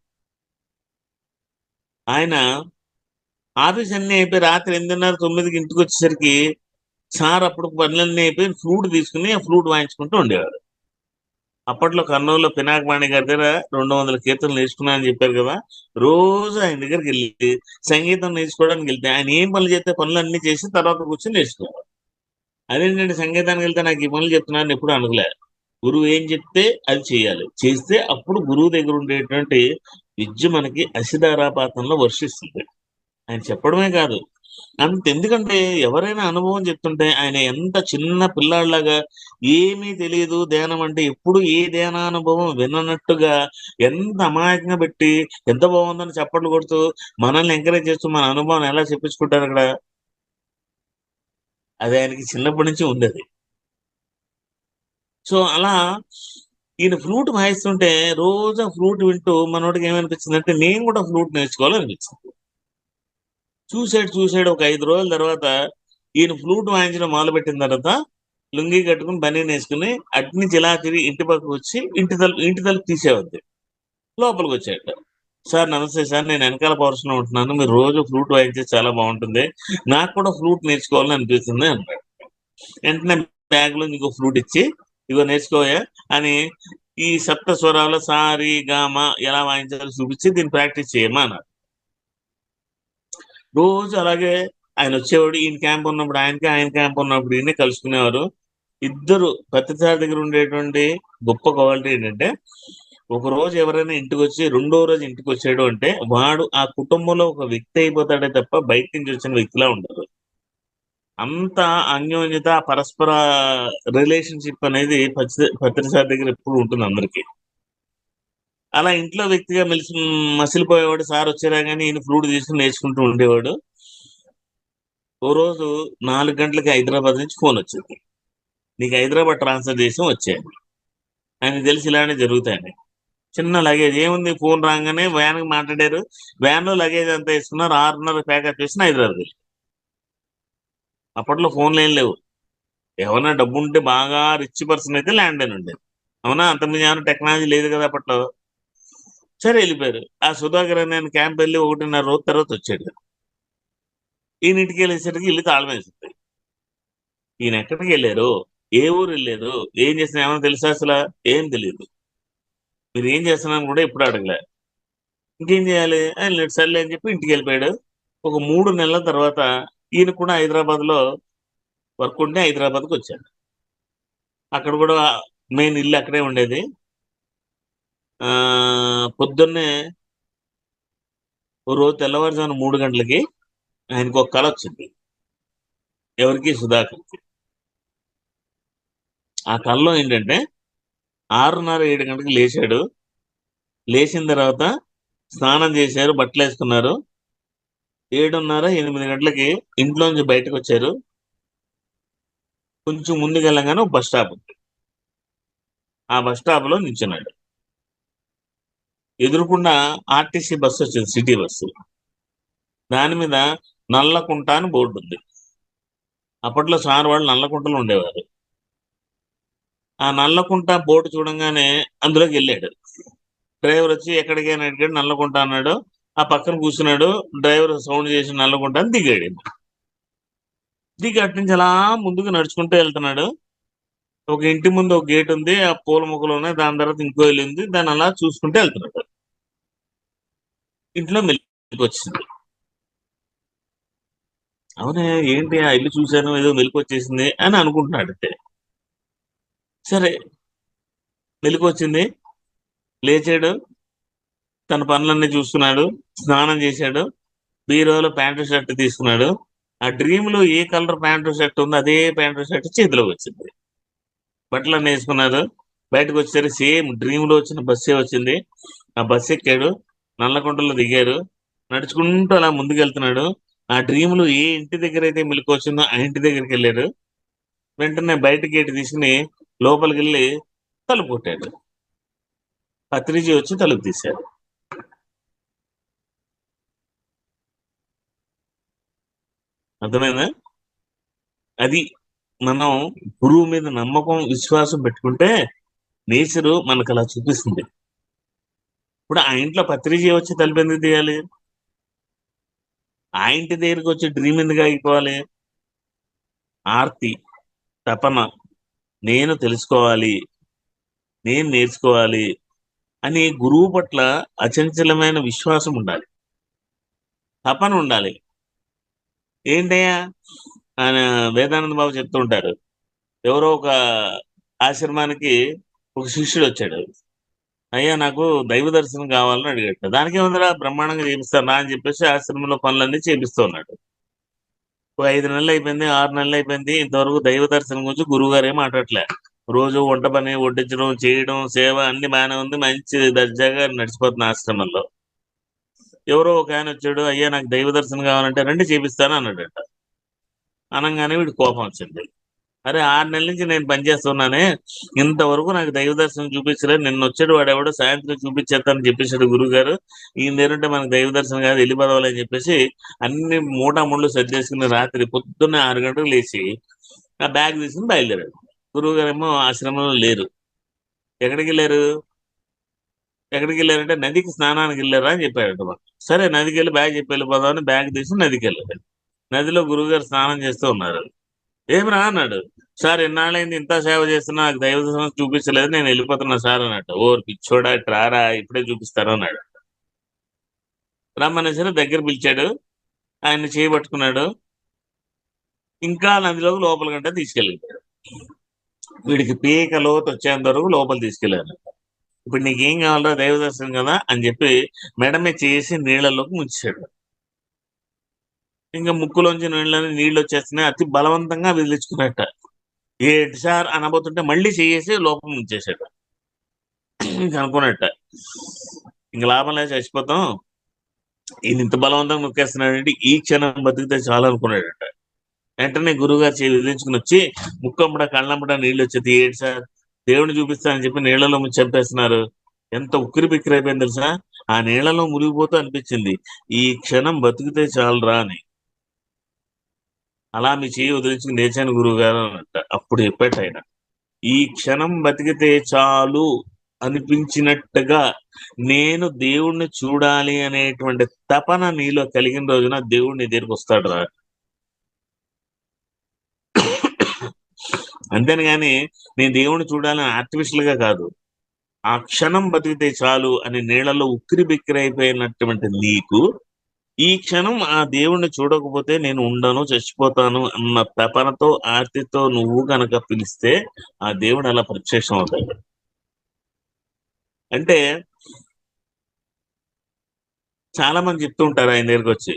ఆయన ఆఫీస్ అన్ని అయిపోయి రాత్రి 8:30, 9కి ఇంటికి వచ్చేసరికి సార్ అప్పుడు పనులన్నీ అయిపోయి ఫ్లూట్ తీసుకుని ఆ ఫ్లూట్ వాయించుకుంటూ ఉండేవారు. అప్పట్లో కర్నూలులో పినాకపాణి గారి దగ్గర 200 కీర్తనలు నేర్చుకున్నా అని చెప్పారు కదా. రోజు ఆయన దగ్గరికి వెళ్ళి సంగీతం నేర్చుకోవడానికి వెళ్తే ఆయన ఏం పనులు చేస్తే పనులన్నీ చేసి తర్వాత కూర్చొని నేర్చుకునేవారు. అదేంటంటే సంగీతానికి వెళ్తే నాకు ఈ పనులు చెప్తున్నారని ఎప్పుడు అనుకోలే. గురువు ఏం చెప్తే అది చేయాలి, చేస్తే అప్పుడు గురువు దగ్గర ఉండేటువంటి విద్య మనకి అసిధారాపాతంలో వర్షిస్తుంది. ఆయన చెప్పడమే కాదు, ఎందుకంటే ఎవరైనా అనుభవం చెప్తుంటే ఆయన ఎంత చిన్న పిల్లాడిలాగా ఏమీ తెలియదు ధ్యానం అంటే, ఎప్పుడు ఏ ధ్యానానుభవం విననట్టుగా ఎంత అమాయకంగా పెట్టి ఎంత బాగుందని చప్పట్లు కొడుతూ మనల్ని ఎంకరేజ్ చేస్తూ మన అనుభవం ఎలా చెప్పించుకుంటారు అక్కడ. అది ఆయనకి చిన్నప్పటి నుంచి ఉండేది. సో అలా ఈయన ఫ్లూట్ వాయిస్తుంటే రోజు ఆ ఫ్లూట్ వింటూ మనోడికి ఏమనిపించింది అంటే నేను కూడా ఫ్లూట్ నేర్చుకోవాలనిపించింది. చూసాడు ఒక 5 రోజుల తర్వాత ఈయన ఫ్లూట్ వాయించడం మొదలుపెట్టిన తర్వాత లుంగి కట్టుకుని బనీన్ వేసుకుని అటు నుంచి ఇలా తిరిగి ఇంటి పక్కకు వచ్చి ఇంటి తలుపు తీసేవద్ది, లోపలికి వచ్చాడు. సార్ నమస్తే సార్, నేను వెనకాల పోర్షన్లో ఉంటున్నాను, మీరు రోజు ఫ్లూట్ వాయించే చాలా బాగుంటుంది, నాకు కూడా ఫ్లూట్ నేర్చుకోవాలని అనిపిస్తుంది అన్నాడు. వెంటనే బ్యాగ్ లో ఇంకో ఫ్లూట్ ఇచ్చి ఇగో నేర్చుకోయా అని ఈ సప్త స్వరాలు సారి గామ ఎలా వాయించాలో చూపించి దీన్ని ప్రాక్టీస్ చేయమా అన్నారు. రోజు అలాగే ఆయన వచ్చేవాడు, ఈయన క్యాంప్ ఉన్నప్పుడు ఆయనకి, ఆయన క్యాంప్ ఉన్నప్పుడు ఈయన కలుసుకునేవారు. ఇద్దరు పత్రిసారి దగ్గర ఉండేటువంటి గొప్ప క్వాలిటీ ఏంటంటే, ఒక రోజు ఎవరైనా ఇంటికి వచ్చి రెండో రోజు ఇంటికి వచ్చాడు అంటే వాడు ఆ కుటుంబంలో ఒక వ్యక్తి అయిపోతాడే తప్ప బయట నుంచి వచ్చిన వ్యక్తిలా ఉండదు. అంత అన్యోన్యత, పరస్పర రిలేషన్షిప్ అనేది పత్రిసారి దగ్గర ఎప్పుడు ఉంటుంది అందరికి. అలా ఇంట్లో వ్యక్తిగా మసిలిపోయేవాడు. సార్ వచ్చారా కానీ ఈయన ఫ్లూట్ తీసుకుని నేర్చుకుంటూ ఉండేవాడు. ఓ రోజు 4 గంటలకి హైదరాబాద్ నుంచి ఫోన్ వచ్చింది, నీకు హైదరాబాద్ ట్రాన్స్ఫర్ చేసి వచ్చాయని. ఆయనకు తెలిసి ఇలానే జరుగుతాయని. చిన్న లగేజ్ ఏముంది, ఫోన్ రాగానే వ్యాన్కి మాట్లాడారు, వ్యాన్ లో లగేజ్ అంతా వేసుకున్నారు, 6:30 ప్యాకప్ చేసిన హైదరాబాద్ వెళ్ళి. అప్పట్లో ఫోన్లు ఏం లేవు, ఎవరైనా డబ్బు ఉంటే బాగా రిచ్ పర్సన్ అయితే ల్యాండ్ అని ఉండేది. అవునా, అంతమంది ఏమైనా టెక్నాలజీ లేదు కదా అప్పట్లో. సరే వెళ్ళిపోయారు. ఆ సుధాకర్ నేను క్యాంప్ వెళ్ళి 1.5 రోజు తర్వాత వచ్చాడు. ఈయన ఇంటికి వెళ్ళేసరికి ఇల్లు తాళం వేసింది. ఈయన ఎక్కడికి వెళ్ళారు, ఏ ఊరు వెళ్ళారు, ఏం చేసినా ఏమైనా తెలుసా అసలు? ఏం తెలియదు. మీరు ఏం చేస్తున్నారని కూడా ఎప్పుడు అడగలే. ఇంకేం చేయాలి అని సర్లే అని చెప్పి ఇంటికి వెళ్ళిపోయాడు. ఒక 3 నెలల తర్వాత ఈయన కూడా హైదరాబాద్ లో వర్క్ ఉంటే హైదరాబాద్కి వచ్చాడు. అక్కడ కూడా మెయిన్ ఇల్లు అక్కడే ఉండేది. పొద్దున్నే ఓ రోజు తెల్లవారుజామున 3 గంటలకి ఆయనకు ఒక కళ వచ్చింది. ఎవరికి? సుధాకర్కి. ఆ కళలో ఏంటంటే 6:30, 7 గంటలకు లేచాడు. లేచిన తర్వాత స్నానం చేశారు, బట్టలు వేసుకున్నారు. 7:30, 8 గంటలకి ఇంట్లోంచి బయటకు వచ్చారు. కొంచెం ముందుకు వెళ్ళగానే ఒక బస్ స్టాప్ ఉంది. ఆ బస్ స్టాప్ లో నిల్చున్నాడు. ఎదురుకుండా ఆర్టీసీ బస్సు వచ్చింది, సిటీ బస్సు. దాని మీద నల్లకుంట అని బోర్డు ఉంది. అప్పట్లో సార్ వాళ్ళు నల్లకుంటలో ఉండేవారు. ఆ నల్లకుంట బోర్డు చూడంగానే అందులోకి వెళ్ళాడు. డ్రైవర్ వచ్చి ఎక్కడికైనా అడిగాడు, నల్లకుంట అన్నాడు. ఆ పక్కన కూర్చున్నాడు. డ్రైవర్ సౌండ్ చేసి నల్లకుంట అని దిగాడు. దిగి అటు నుంచి అలా ముందుకు నడుచుకుంటూ వెళ్తున్నాడు. ఒక ఇంటి ముందు ఒక గేట్ ఉంది, ఆ పూల మొక్కలు ఉన్నాయి, దాని తర్వాత ఇంకో ఇల్లు ఉంది. దాన్ని అలా చూసుకుంటూ వెళ్తున్నాడు. ఇంట్లో మెలకు వచ్చింది. అవునే ఏంటి ఆ ఇల్లు చూశాను, ఏదో మెలకు వచ్చేసింది అని అనుకుంటున్నాడు. అంటే సరే మెలకు వచ్చింది, లేచాడు, తన పనులన్నీ చూసుకున్నాడు, స్నానం చేశాడు, బీరోలో ప్యాంటు షర్ట్ తీసుకున్నాడు. ఆ డ్రీమ్ లో ఏ కలర్ ప్యాంటు షర్ట్ ఉందో అదే ప్యాంటు షర్ట్ చేతిలోకి వచ్చింది. బట్టలన్నీ వేసుకున్నారు. బయటకు వచ్చేసరికి సేమ్ డ్రీమ్ లో వచ్చిన బస్సే వచ్చింది. ఆ బస్సు ఎక్కాడు, నల్లకుంటలో దిగారు, నడుచుకుంటూ అలా ముందుకెళ్తున్నాడు. ఆ డ్రీమ్ లో ఏ ఇంటి దగ్గర అయితే మెలకు వచ్చిందో ఆ ఇంటి దగ్గరికి వెళ్ళాడు. వెంటనే బయట గేట్ తీసుకుని లోపలికి వెళ్ళి తలుపు కొట్టాడు. పత్రిజీ వచ్చి తలుపు తీశారు. అర్థమైందా? అది మనం గురువు మీద నమ్మకం విశ్వాసం పెట్టుకుంటే నేచరు మనకు అలా చూపిస్తుంది. ఇప్పుడు ఆ ఇంట్లో పత్రిజీ వచ్చి తలుపు ఎందుకు తీయాలి? ఆ ఇంటి దగ్గరికి వచ్చి డ్రీమ్ ఎందుకు ఆగిపోవాలి? ఆర్తి, తపన, నేను తెలుసుకోవాలి, నేను నేర్చుకోవాలి అని గురువు పట్ల అచంచలమైన విశ్వాసం ఉండాలి, తపన ఉండాలి. ఏంటయ్యా ఆయన వేదానంద బాబు చెప్తూ ఉంటారు, ఎవరో ఒక ఆశ్రమానికి ఒక శిష్యుడు వచ్చాడు. అయ్యా నాకు దైవ దర్శనం కావాలని అడిగట. దానికి ఏముందిరా, బ్రహ్మాండంగా చేపిస్తాను అని చెప్పేసి ఆశ్రమంలో పనులన్నీ చేపిస్తూ ఉన్నాడు. 5 నెలలు అయిపోయింది, 6 నెలలు అయిపోయింది, ఇంతవరకు దైవ దర్శనం గురించి గురువు గారు ఏం మాట్లాడలే. రోజు వంట పని, వడ్డించడం, చేయడం, సేవ అన్ని బాగానే ఉంది, మంచి దర్జాగా నడిచిపోతుంది ఆశ్రమంలో. ఎవరో ఒక ఆయన వచ్చాడు, అయ్యా నాకు దైవ దర్శనం కావాలంటే రండి చేపిస్తాను అన్నాడట. అనగానే వీడి కోపం వచ్చింది. అరే 6 నెలల నుంచి నేను పనిచేస్తున్నానే, ఇంతవరకు నాకు దైవ దర్శనం చూపించలేదు, నిన్న వచ్చాడు వాడు ఎవడో సాయంత్రం చూపించేస్తానని చెప్పేసాడు గురువు గారు, ఈయన దగ్గరుంటే మనకు దైవ దర్శనం కాదు, వెళ్ళిపోవాలి అని చెప్పేసి అన్ని మూటముళ్ళు సర్దేసుకుని రాత్రి పొద్దున్నే 6 గంటలకు లేచి ఆ బ్యాగ్ తీసుకుని బయలుదేరాడు. గురువు గారు ఏమో ఆశ్రమంలో లేరు. ఎక్కడికి వెళ్ళారంటే నదికి స్నానానికి వెళ్ళారా అని చెప్పాడు మాకు. సరే నదికి వెళ్ళి బ్యాగ్ చెప్పి వెళ్ళిపోదామని బ్యాగ్ తీసి నదికి వెళ్ళారు. నదిలో గురువు గారు స్నానం చేస్తూ ఉన్నారు. ఏమిరా అన్నాడు. సార్ ఎన్నాళ్ళైంది ఇంత సేవ చేస్తున్నా, నాకు దైవ దర్శనం చూపించలేదు, నేను వెళ్ళిపోతున్నా సార్ అన్నట్టు. ఓ పిచ్చోడా రారా ఇప్పుడే చూపిస్తాను అన్నాడు. రమ్మనేసరి దగ్గర పిలిచాడు, ఆయన్ని చేయబట్టుకున్నాడు, ఇంకా నదిలోకి లోపల గంట తీసుకెళ్ళిపోయాడు. వీడికి పీక లోతు వచ్చేంత వరకు లోపల తీసుకెళ్ళాను. ఇప్పుడు నీకేం కావాలరా, దైవ దర్శనం కదా అని చెప్పి మెడమే చేసి నీళ్లలోకి ముంచాడు. ఇంకా ముక్కులోంచి నీళ్ళు వచ్చేస్తున్నాయి, అతి బలవంతంగా విదిలించుకున్నట్ట. ఏంటి సార్ అనబోతుంటే మళ్ళీ చేసి లోపల ముంచేశాడు. ఇంక అనుకున్నట్ట ఇంక లాభం లేదు, చచ్చిపోతాం, ఈయన ఇంత బలవంతంగా నొక్కేస్తున్నాడంటే ఈ క్షణం బతికితే చాలు అనుకున్నాడట. వెంటనే గురువుగారు చేయి విదిలించుకుని వచ్చి ముక్కంపడ కళ్ళంపడ నీళ్ళు వచ్చేది. ఏంటి సార్ దేవుడిని చూపిస్తానని చెప్పి నీళ్లలో చంపేస్తున్నారు, ఎంత ఉక్కిరి బిక్కిరి అయిపోయింది తెలుసా, ఆ నీళ్లలో మునిగిపోతూ అనిపించింది, ఈ క్షణం బతికితే చాలురా అని. అలా మీ చేయి వదిలించుకుని లేచాను గురువు గారు అన్నట్ట. అప్పుడు చెప్పాట ఆయన, ఈ క్షణం బతికితే చాలు అనిపించినట్టుగా నేను దేవుణ్ణి చూడాలి అనేటువంటి తపన నీలో కలిగిన రోజున దేవుడు నీ దగ్గరికి వస్తాడు రా. అంతేని కానీ నేను దేవుణ్ణి చూడాలని ఆర్టిఫిషియల్ గా కాదు, ఆ క్షణం బతికితే చాలు అని నీళ్లలో ఉక్కిరి బిక్కిరి అయిపోయినటువంటి నీకు ఈ క్షణం ఆ దేవుణ్ణి చూడకపోతే నేను ఉండను, చచ్చిపోతాను అన్న తపనతో ఆర్తితో నువ్వు కనుక పిలిస్తే ఆ దేవుడు అలా ప్రత్యక్షం అవుతాడు. అంటే చాలా మంది చెప్తూ ఉంటారు ఆయన దగ్గరికి వచ్చి,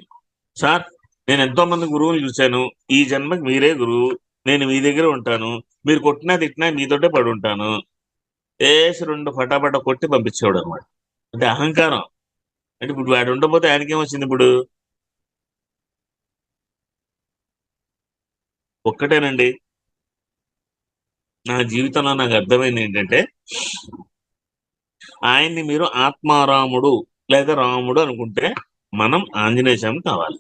సార్ నేను ఎంతో మంది గురువులు చూశాను, ఈ జన్మకి మీరే గురువు, నేను మీ దగ్గర ఉంటాను, మీరు కొట్టినా తిట్టినా మీతోటే పడి ఉంటాను. 2 ఫటాఫట కొట్టి పంపించేవాడు అనమాట. అంటే అహంకారం. అంటే ఇప్పుడు వాడు ఉండకపోతే ఆయనకేమొచ్చింది? ఇప్పుడు ఒక్కటేనండి, నా జీవితంలో నాకు అర్థమైంది ఏంటంటే, ఆయన్ని మీరు ఆత్మారాముడు లేదా రాముడు అనుకుంటే మనం ఆంజనేయ స్వామి కావాలి.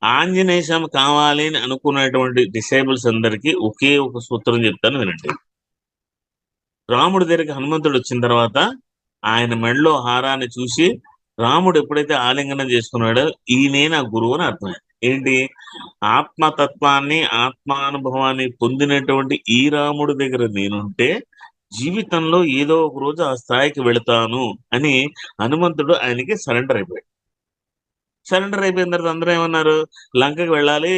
ఆంజనేయ స్వామి కావాలి అని అనుకున్నటువంటి డిసేబుల్స్ అందరికీ ఒకే ఒక సూత్రం చెప్తాను వినండి. రాముడి దగ్గరికి హనుమంతుడు వచ్చిన తర్వాత ఆయన మెడలో హారాన్ని చూసి రాముడు ఎప్పుడైతే ఆలింగనం చేసుకున్నాడో ఈయనే నా గురువు అని అర్థమైంది. ఏంటి? ఆత్మతత్వాన్ని, ఆత్మానుభవాన్ని పొందినటువంటి ఈ రాముడి దగ్గర నేనుంటే జీవితంలో ఏదో ఒక రోజు ఆ స్థాయికి వెళతాను అని హనుమంతుడు ఆయనకి సరెండర్ అయిపోయాడు. సరెండర్ అయిపోయిన తర్వాత అందరూ ఏమన్నారు, లంకకి వెళ్ళాలి,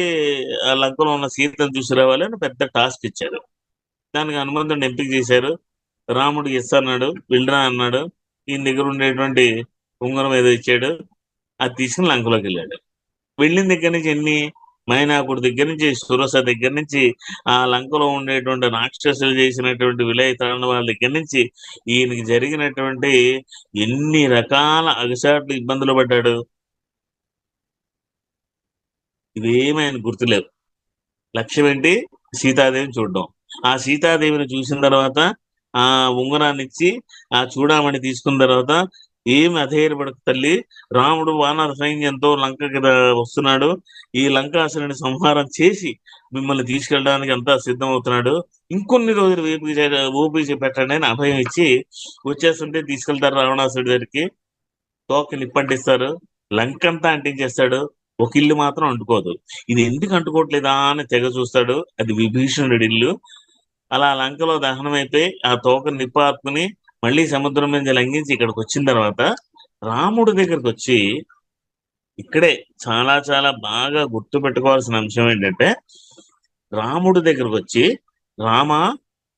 ఆ లంకలో ఉన్న సీతను చూసి రావాలి అని పెద్ద టాస్క్ ఇచ్చారు. దానికి హనుమంతుడిని ఎంపిక చేశారు. రాముడు ఎస్ అన్నాడు, వెళ్ళరా అన్నాడు. ఈయన దగ్గర ఉండేటువంటి ఉంగరం ఏదో ఇచ్చాడు, అది తీసుకుని లంకలోకి వెళ్ళాడు. వెళ్ళిన దగ్గర నుంచి ఎన్ని మైనాకుడి దగ్గర నుంచి, సురస దగ్గర నుంచి, ఆ లంకలో ఉండేటువంటి రాక్షసులు చేసినటువంటి విలయ తాండవాల దగ్గర నుంచి ఈయనకి జరిగినటువంటి ఎన్ని రకాల అగసాట్లు ఇబ్బందులు పడ్డాడు, ఇవేమీ ఆయన గుర్తులేవు. లక్ష్యం ఏంటి? సీతాదేవిని చూడడం. ఆ సీతాదేవిని చూసిన తర్వాత ఆ ఉంగరాన్ని ఇచ్చి ఆ చూడామణి తీసుకున్న తర్వాత, ఏమి అధైర్యపడకు తల్లి, రాముడు వానర సైన్యంతో లంకకి వస్తున్నాడు, ఈ లంకాసురుని సంహారం చేసి మిమ్మల్ని తీసుకెళ్ళడానికి అంతా సిద్ధమవుతున్నాడు, ఇంకొన్ని రోజులు ఓపిక పెట్టండి అని అభయం ఇచ్చి వచ్చేస్తుంటే తీసుకెళ్తారు రావణాసుడి దగ్గరికి. తోక నిప్పంటిస్తారు, లంకంతా అంటించేస్తాడు, ఒక ఇల్లు మాత్రం అంటుకోదు. ఇది ఎందుకు అంటుకోవట్లేదా అని తెగ చూస్తాడు, అది విభీషణుడి ఇల్లు. అలా లంకలో దహనం అయిపోయి ఆ తోక నిప్పార్పుని మళ్ళీ సముద్రం మీద లంఘించి ఇక్కడికి వచ్చిన తర్వాత రాముడి దగ్గరికి వచ్చి, ఇక్కడే చాలా చాలా బాగా గుర్తు పెట్టుకోవాల్సిన అంశం ఏంటంటే, రాముడి దగ్గరకు వచ్చి, రామా,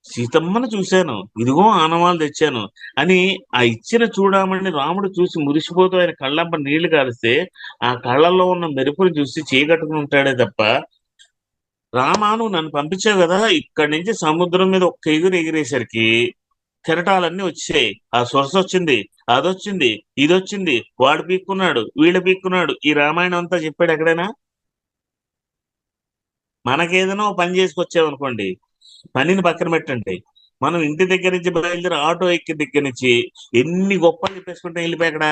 సీతమ్మను చూశాను, ఇదిగో ఆనవాళ్ళు తెచ్చాను అని ఆ ఇచ్చిన చూడమని రాముడు చూసి మురిసిపోతూ ఆయన కళ్ళంప నీళ్లు కారిస్తే, ఆ కళ్ళల్లో ఉన్న మెరుపుని చూసి చీకట్టుకుని ఉంటాడే తప్ప, రామా నువ్వు నన్ను పంపించావు కదా, ఇక్కడి నుంచి సముద్రం మీద ఒక్క ఎగురు ఎగిరేసరికి కెరటాలన్నీ వచ్చాయి, ఆ సొరస వచ్చింది, అదొచ్చింది, ఇదొచ్చింది, వాడు పీక్కున్నాడు, వీళ్ళు పీక్కున్నాడు, ఈ రామాయణం అంతా చెప్పాడు ఎక్కడైనా? మనకేదైనా ఓ పని చేసుకొచ్చామనుకోండి, పనిని పక్కన పెట్టండి, మనం ఇంటి దగ్గర నుంచి బయలుదేరి ఆటో ఎక్కి దగ్గర నుంచి ఎన్ని గొప్పలు చెప్పేసుకుంటే వెళ్ళిపోయి అక్కడ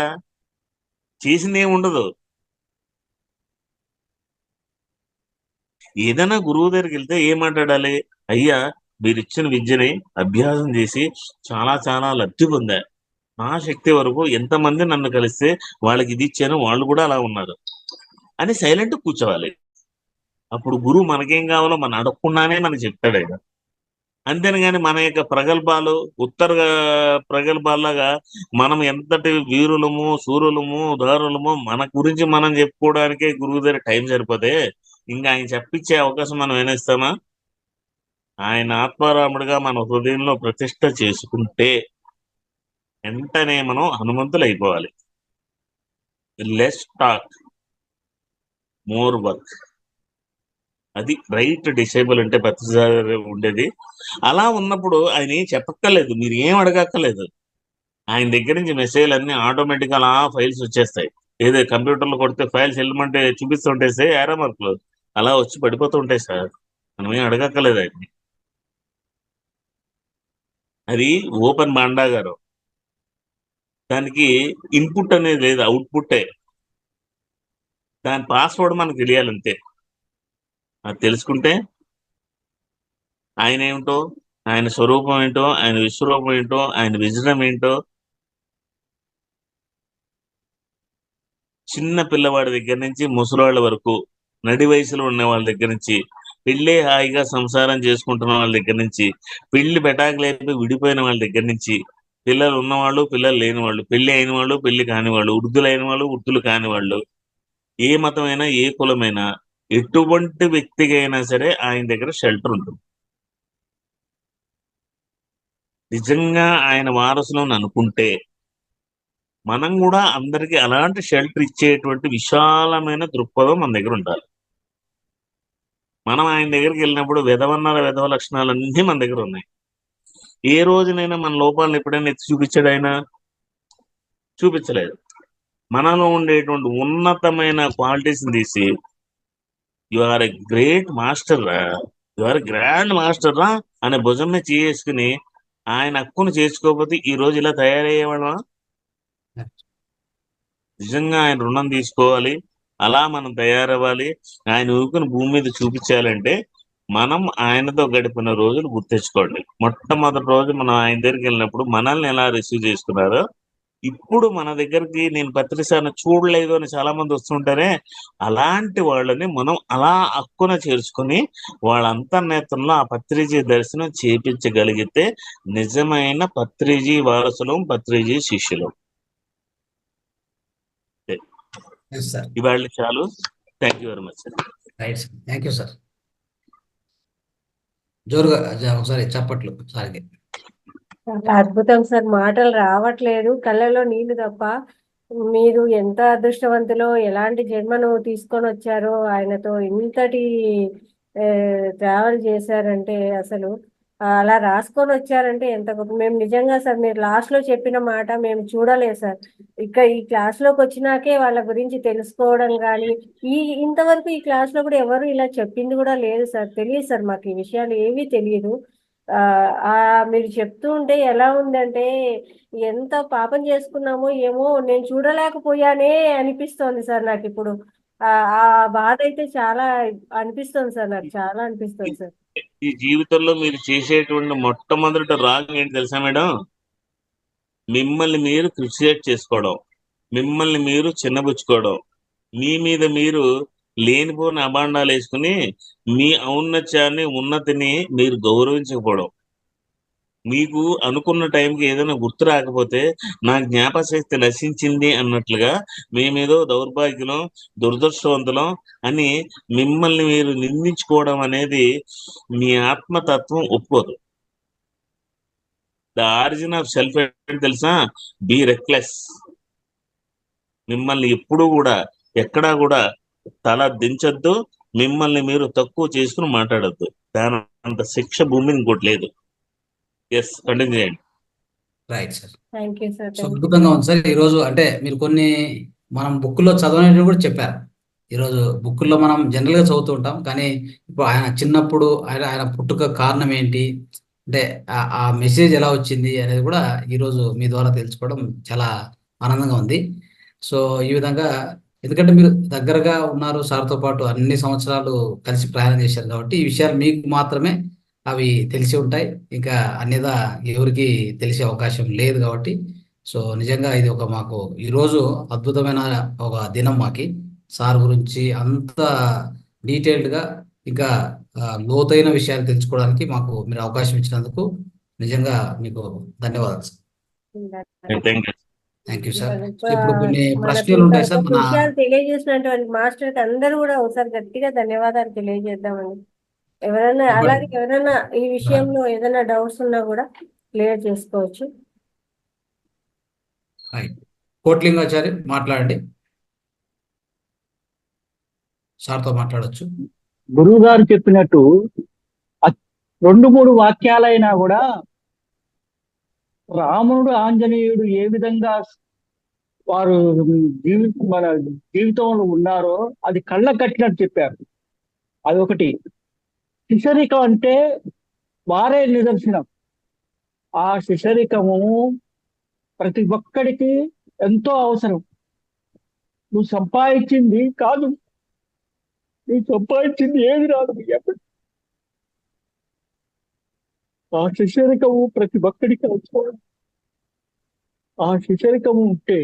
చేసింది ఏమి ఉండదు. ఏదైనా గురువు దగ్గరికి వెళ్తే ఏం మాట్లాడాలి? అయ్యా, మీరు ఇచ్చిన విద్యని అభ్యాసం చేసి చాలా చాలా లబ్ధి పొందా, నా శక్తి వరకు ఎంతమంది నన్ను కలిస్తే వాళ్ళకి ఇది ఇచ్చాను, వాళ్ళు కూడా అలా ఉన్నారు అని సైలెంట్ కూర్చోవాలి. అప్పుడు గురువు మనకేం కావాలో మనం అడగకుండానే మనకు చెప్తాడు ఆయన. అంతేగాని మన యొక్క ప్రగల్భాలు ఉత్తర ప్రగల్భాలాగా మనం ఎంతటి వీరులము, శూరులము, దారులము మన గురించి మనం చెప్పుకోవడానికే గురువు దగ్గర టైం సరిపోతే ఇంకా ఆయన చెప్పించే అవకాశం మనం ఏమిస్తామా? ఆయన ఆత్మారాముడిగా మన హృదయంలో ప్రతిష్ట చేసుకుంటే వెంటనే మనం హనుమంతులు అయిపోవాలి. Less talk, more work. అది రైట్ డిసేబుల్ అంటే ప్రతిసారి ఉండేది. అలా ఉన్నప్పుడు ఆయన ఏం చెప్పక్కర్లేదు, మీరు ఏం అడగక్కర్లేదు. ఆయన దగ్గర నుంచి మెసేజ్లు అన్ని ఆటోమేటిక్ అలా ఫైల్స్ వచ్చేస్తాయి. ఏదో కంప్యూటర్లో కొడితే ఫైల్స్ వెళ్ళమంటే చూపిస్తుంటే ఏరో మార్కులు అలా వచ్చి పడిపోతూ ఉంటాయి సార్. మనం ఏం అడగక్కర్లేదు ఆయన్ని. అది ఓపెన్ భాండాగారం, దానికి ఇన్పుట్ అనేది లేదు, అవుట్పుట్టే. దాని పాస్వర్డ్ మనకు తెలియాలంతే. అది తెలుసుకుంటే ఆయన ఏమిటో, ఆయన స్వరూపం ఏంటో, ఆయన విశ్వరూపం ఏంటో, ఆయన విజయం ఏంటో, చిన్న పిల్లవాడి దగ్గర నుంచి ముసలాళ్ళ వరకు, నడి వయసులో ఉన్న వాళ్ళ దగ్గర నుంచి, పెళ్ళే హాయిగా సంసారం చేసుకుంటున్న వాళ్ళ దగ్గర నుంచి, పెళ్లి పెటాకులైపోయి విడిపోయిన వాళ్ళ దగ్గర నుంచి, పిల్లలు ఉన్నవాళ్ళు, పిల్లలు లేని వాళ్ళు, పెళ్లి అయిన వాళ్ళు, పెళ్లి కాని వాళ్ళు, వృద్ధులైన వాళ్ళు, వృద్ధులు కాని వాళ్ళు, ఏ మతమైనా, ఏ కులమైనా, ఎటువంటి వ్యక్తికి అయినా సరే ఆయన దగ్గర షెల్టర్ ఉంటుంది. నిజంగా ఆయన వారసులను అనుకుంటే మనం కూడా అందరికి అలాంటి షెల్టర్ ఇచ్చేటువంటి విశాలమైన దృక్పథం మన దగ్గర ఉండాలి. మనం ఆయన దగ్గరికి వెళ్ళినప్పుడు విధవ లక్షణాలన్నీ మన దగ్గర ఉన్నాయి. ఏ రోజునైనా మన లోపాలను ఎప్పుడైనా ఎత్తి చూపించాడు ఆయన? చూపించలేదు. మనలో ఉండేటువంటి ఉన్నతమైన క్వాలిటీస్ తీసి, you are a great master రా, యు ఆర్ గ్రాండ్ మాస్టర్ రా అనే భుజం మీద చేసుకుని ఆయన హక్కును చేర్చుకోకపోతే ఈ రోజు ఇలా తయారయ్యేవాళ్ళం. నిజంగా ఆయన రుణం తీసుకోవాలి, అలా మనం తయారవ్వాలి. ఆయన ఊరుకుని భూమి మీద చూపించాలంటే మనం ఆయనతో గడిపిన రోజులు గుర్తించుకోండి. మొట్టమొదటి రోజు మనం ఆయన దగ్గరికి వెళ్ళినప్పుడు మనల్ని ఎలా రిసీవ్ చేసుకున్నారో, ఇప్పుడు మన దగ్గరికి నేను పత్రిసారిని చూడలేదు అని చాలా మంది వస్తుంటారే, అలాంటి వాళ్ళని మనం అలా హక్కున చేర్చుకుని వాళ్ళ అంతర్నేత్రంలో ఆ పత్రిజీ దర్శనం చేపించగలిగితే నిజమైన పత్రిజీ వారసులం, పత్రిజీ శిష్యులం. Yes sir. ఇవాళ చాలు. Thank you very much sir. Right sir, thank you sir. జోరుగా ఒకసారి చప్పట్లు సార్కి. చాలా అద్భుతం సార్, మాటలు రావట్లేదు, కళ్ళలో నీళ్లు తప్ప. మీరు ఎంత అదృష్టవంతులో, ఎలాంటి జన్మను తీసుకొని వచ్చారో, ఆయనతో ఇంతటి ట్రావెల్ చేశారంటే అసలు అలా రాసుకొని వచ్చారంటే ఎంత గొప్ప. మేము నిజంగా సార్ మీరు లాస్ట్ లో చెప్పిన మాట మేము చూడలేదు సార్. ఈ క్లాస్ లోకి వచ్చినాకే వాళ్ళ గురించి తెలుసుకోవడం కానీ, ఇంతవరకు ఈ క్లాస్ లో కూడా ఎవరు ఇలా చెప్పింది కూడా లేదు సార్. తెలియదు సార్, మాకు ఈ విషయాలు ఏమీ తెలియదు. ఆ ఆ మీరు చెప్తూ ఉంటే ఎలా ఉందంటే ఎంత పాపం చేసుకున్నామో ఏమో నేను చూడలేకపోయానే అనిపిస్తోంది సార్ నాకు ఇప్పుడు. ఆ ఆ బాధ అయితే చాలా అనిపిస్తుంది సార్, నాకు చాలా అనిపిస్తుంది సార్. ఈ జీవితంలో మీరు చేసేటువంటి మొట్టమొదటి రాంగ్ ఏంటి తెలుసా మేడం? మిమ్మల్ని మీరు క్రిటిసైజ్ చేసుకోవడం, మిమ్మల్ని మీరు చిన్నబుచ్చుకోవడం, మీ మీద మీరు లేనిపోని అభాండాలు వేసుకుని మీ ఔన్నత్యాన్ని ఉన్నతిని మీరు గౌరవించకపోవడం. మీకు అనుకున్న టైంకి ఏదైనా గుర్తు రాకపోతే నా జ్ఞాపశక్తి నశించింది అన్నట్లుగా మేమేదో దౌర్భాగ్యులం, దురదృష్టవంతులం అని మిమ్మల్ని మీరు నిందించుకోవడం అనేది మీ ఆత్మతత్వం ఒప్పుకోదు. ద ఆరిజిన్ ఆఫ్ సెల్ఫ్ ఏంటి తెలుసా? Be reckless. మిమ్మల్ని ఎప్పుడూ కూడా ఎక్కడా కూడా తల దించొద్దు, మిమ్మల్ని మీరు తక్కువ చేసుకుని మాట్లాడొద్దు. దాని అంత శిక్ష భూమి మీద ఇంకోటి లేదు. ఎస్, కంటిన్యూ చేయండి. Right sir. Thank you sir, so thank you. అద్భుతంగా ఉంది సార్. ఈరోజు అంటే మీరు కొన్ని మనం బుక్కుల్లో చదవనేవి కూడా చెప్పారు. ఈరోజు బుక్కుల్లో మనం జనరల్గా చదువుతూ ఉంటాం, కానీ ఇప్పుడు ఆయన చిన్నప్పుడు ఆయన పుట్టుక కారణం ఏంటి, అంటే ఆ మెసేజ్ ఎలా వచ్చింది అనేది కూడా ఈరోజు మీ ద్వారా తెలుసుకోవడం చాలా ఆనందంగా ఉంది. సో ఈ విధంగా, ఎందుకంటే మీరు దగ్గరగా ఉన్నారు సార్తో పాటు అన్ని సంవత్సరాలు కలిసి ప్రయాణం చేశారు కాబట్టి ఈ విషయాలు మీకు మాత్రమే అవి తెలిసి ఉంటాయి. ఇంకా అన్యదా ఎవరికి తెలిసే అవకాశం లేదు కాబట్టి సో నిజంగా ఇది ఒక మాకు ఈరోజు అద్భుతమైన ఒక దినం మాకి. సార్ గురించి అంత డీటెయిల్డ్గా ఇంకా లోతైన విషయాలు తెలుసుకోవడానికి మాకు మీరు అవకాశం ఇచ్చినందుకు నిజంగా మీకు ధన్యవాదాలు sir. Thank you. Thank you sir. So ఇప్పుడు ఇప్పుడు కొన్ని మనకు ప్రశ్నలు ఇంత ఉంటాయి సార్. గొప్ప విషయాలు తెలియజేసినటువంటి మాస్టర్కి అందరూ కూడా ఒకసారి గట్టిగా ధన్యవాదాలు తెలియజేద్దామండి. ఎవరైనా అలాగే ఎవరైనా ఈ విషయంలో ఏదైనా డౌట్స్ ఉన్నా కూడా క్లియర్ చేసుకోవచ్చు. కోట్లింగాచారి మాట్లాడండి, సార్తో మాట్లాడొచ్చు. గురువు గారు చెప్పినట్టు 2-3 వాక్యాలైనా కూడా రాముడు ఆంజనేయుడు ఏ విధంగా వారు మన జీవితంలో ఉన్నారో అది కళ్ళ కట్టినట్టు చెప్పారు. అదొకటి. శిశరికం అంటే వారే నిదర్శనం. ఆ శిశరికము ప్రతి ఒక్కడికి ఎంతో అవసరం. నువ్వు సంపాదించింది కాదు, నువ్వు సంపాదించింది ఏది రాదు. ఆ శిశరికము ప్రతి ఒక్కడికి అవసరం. ఆ శిశరికము ఉంటే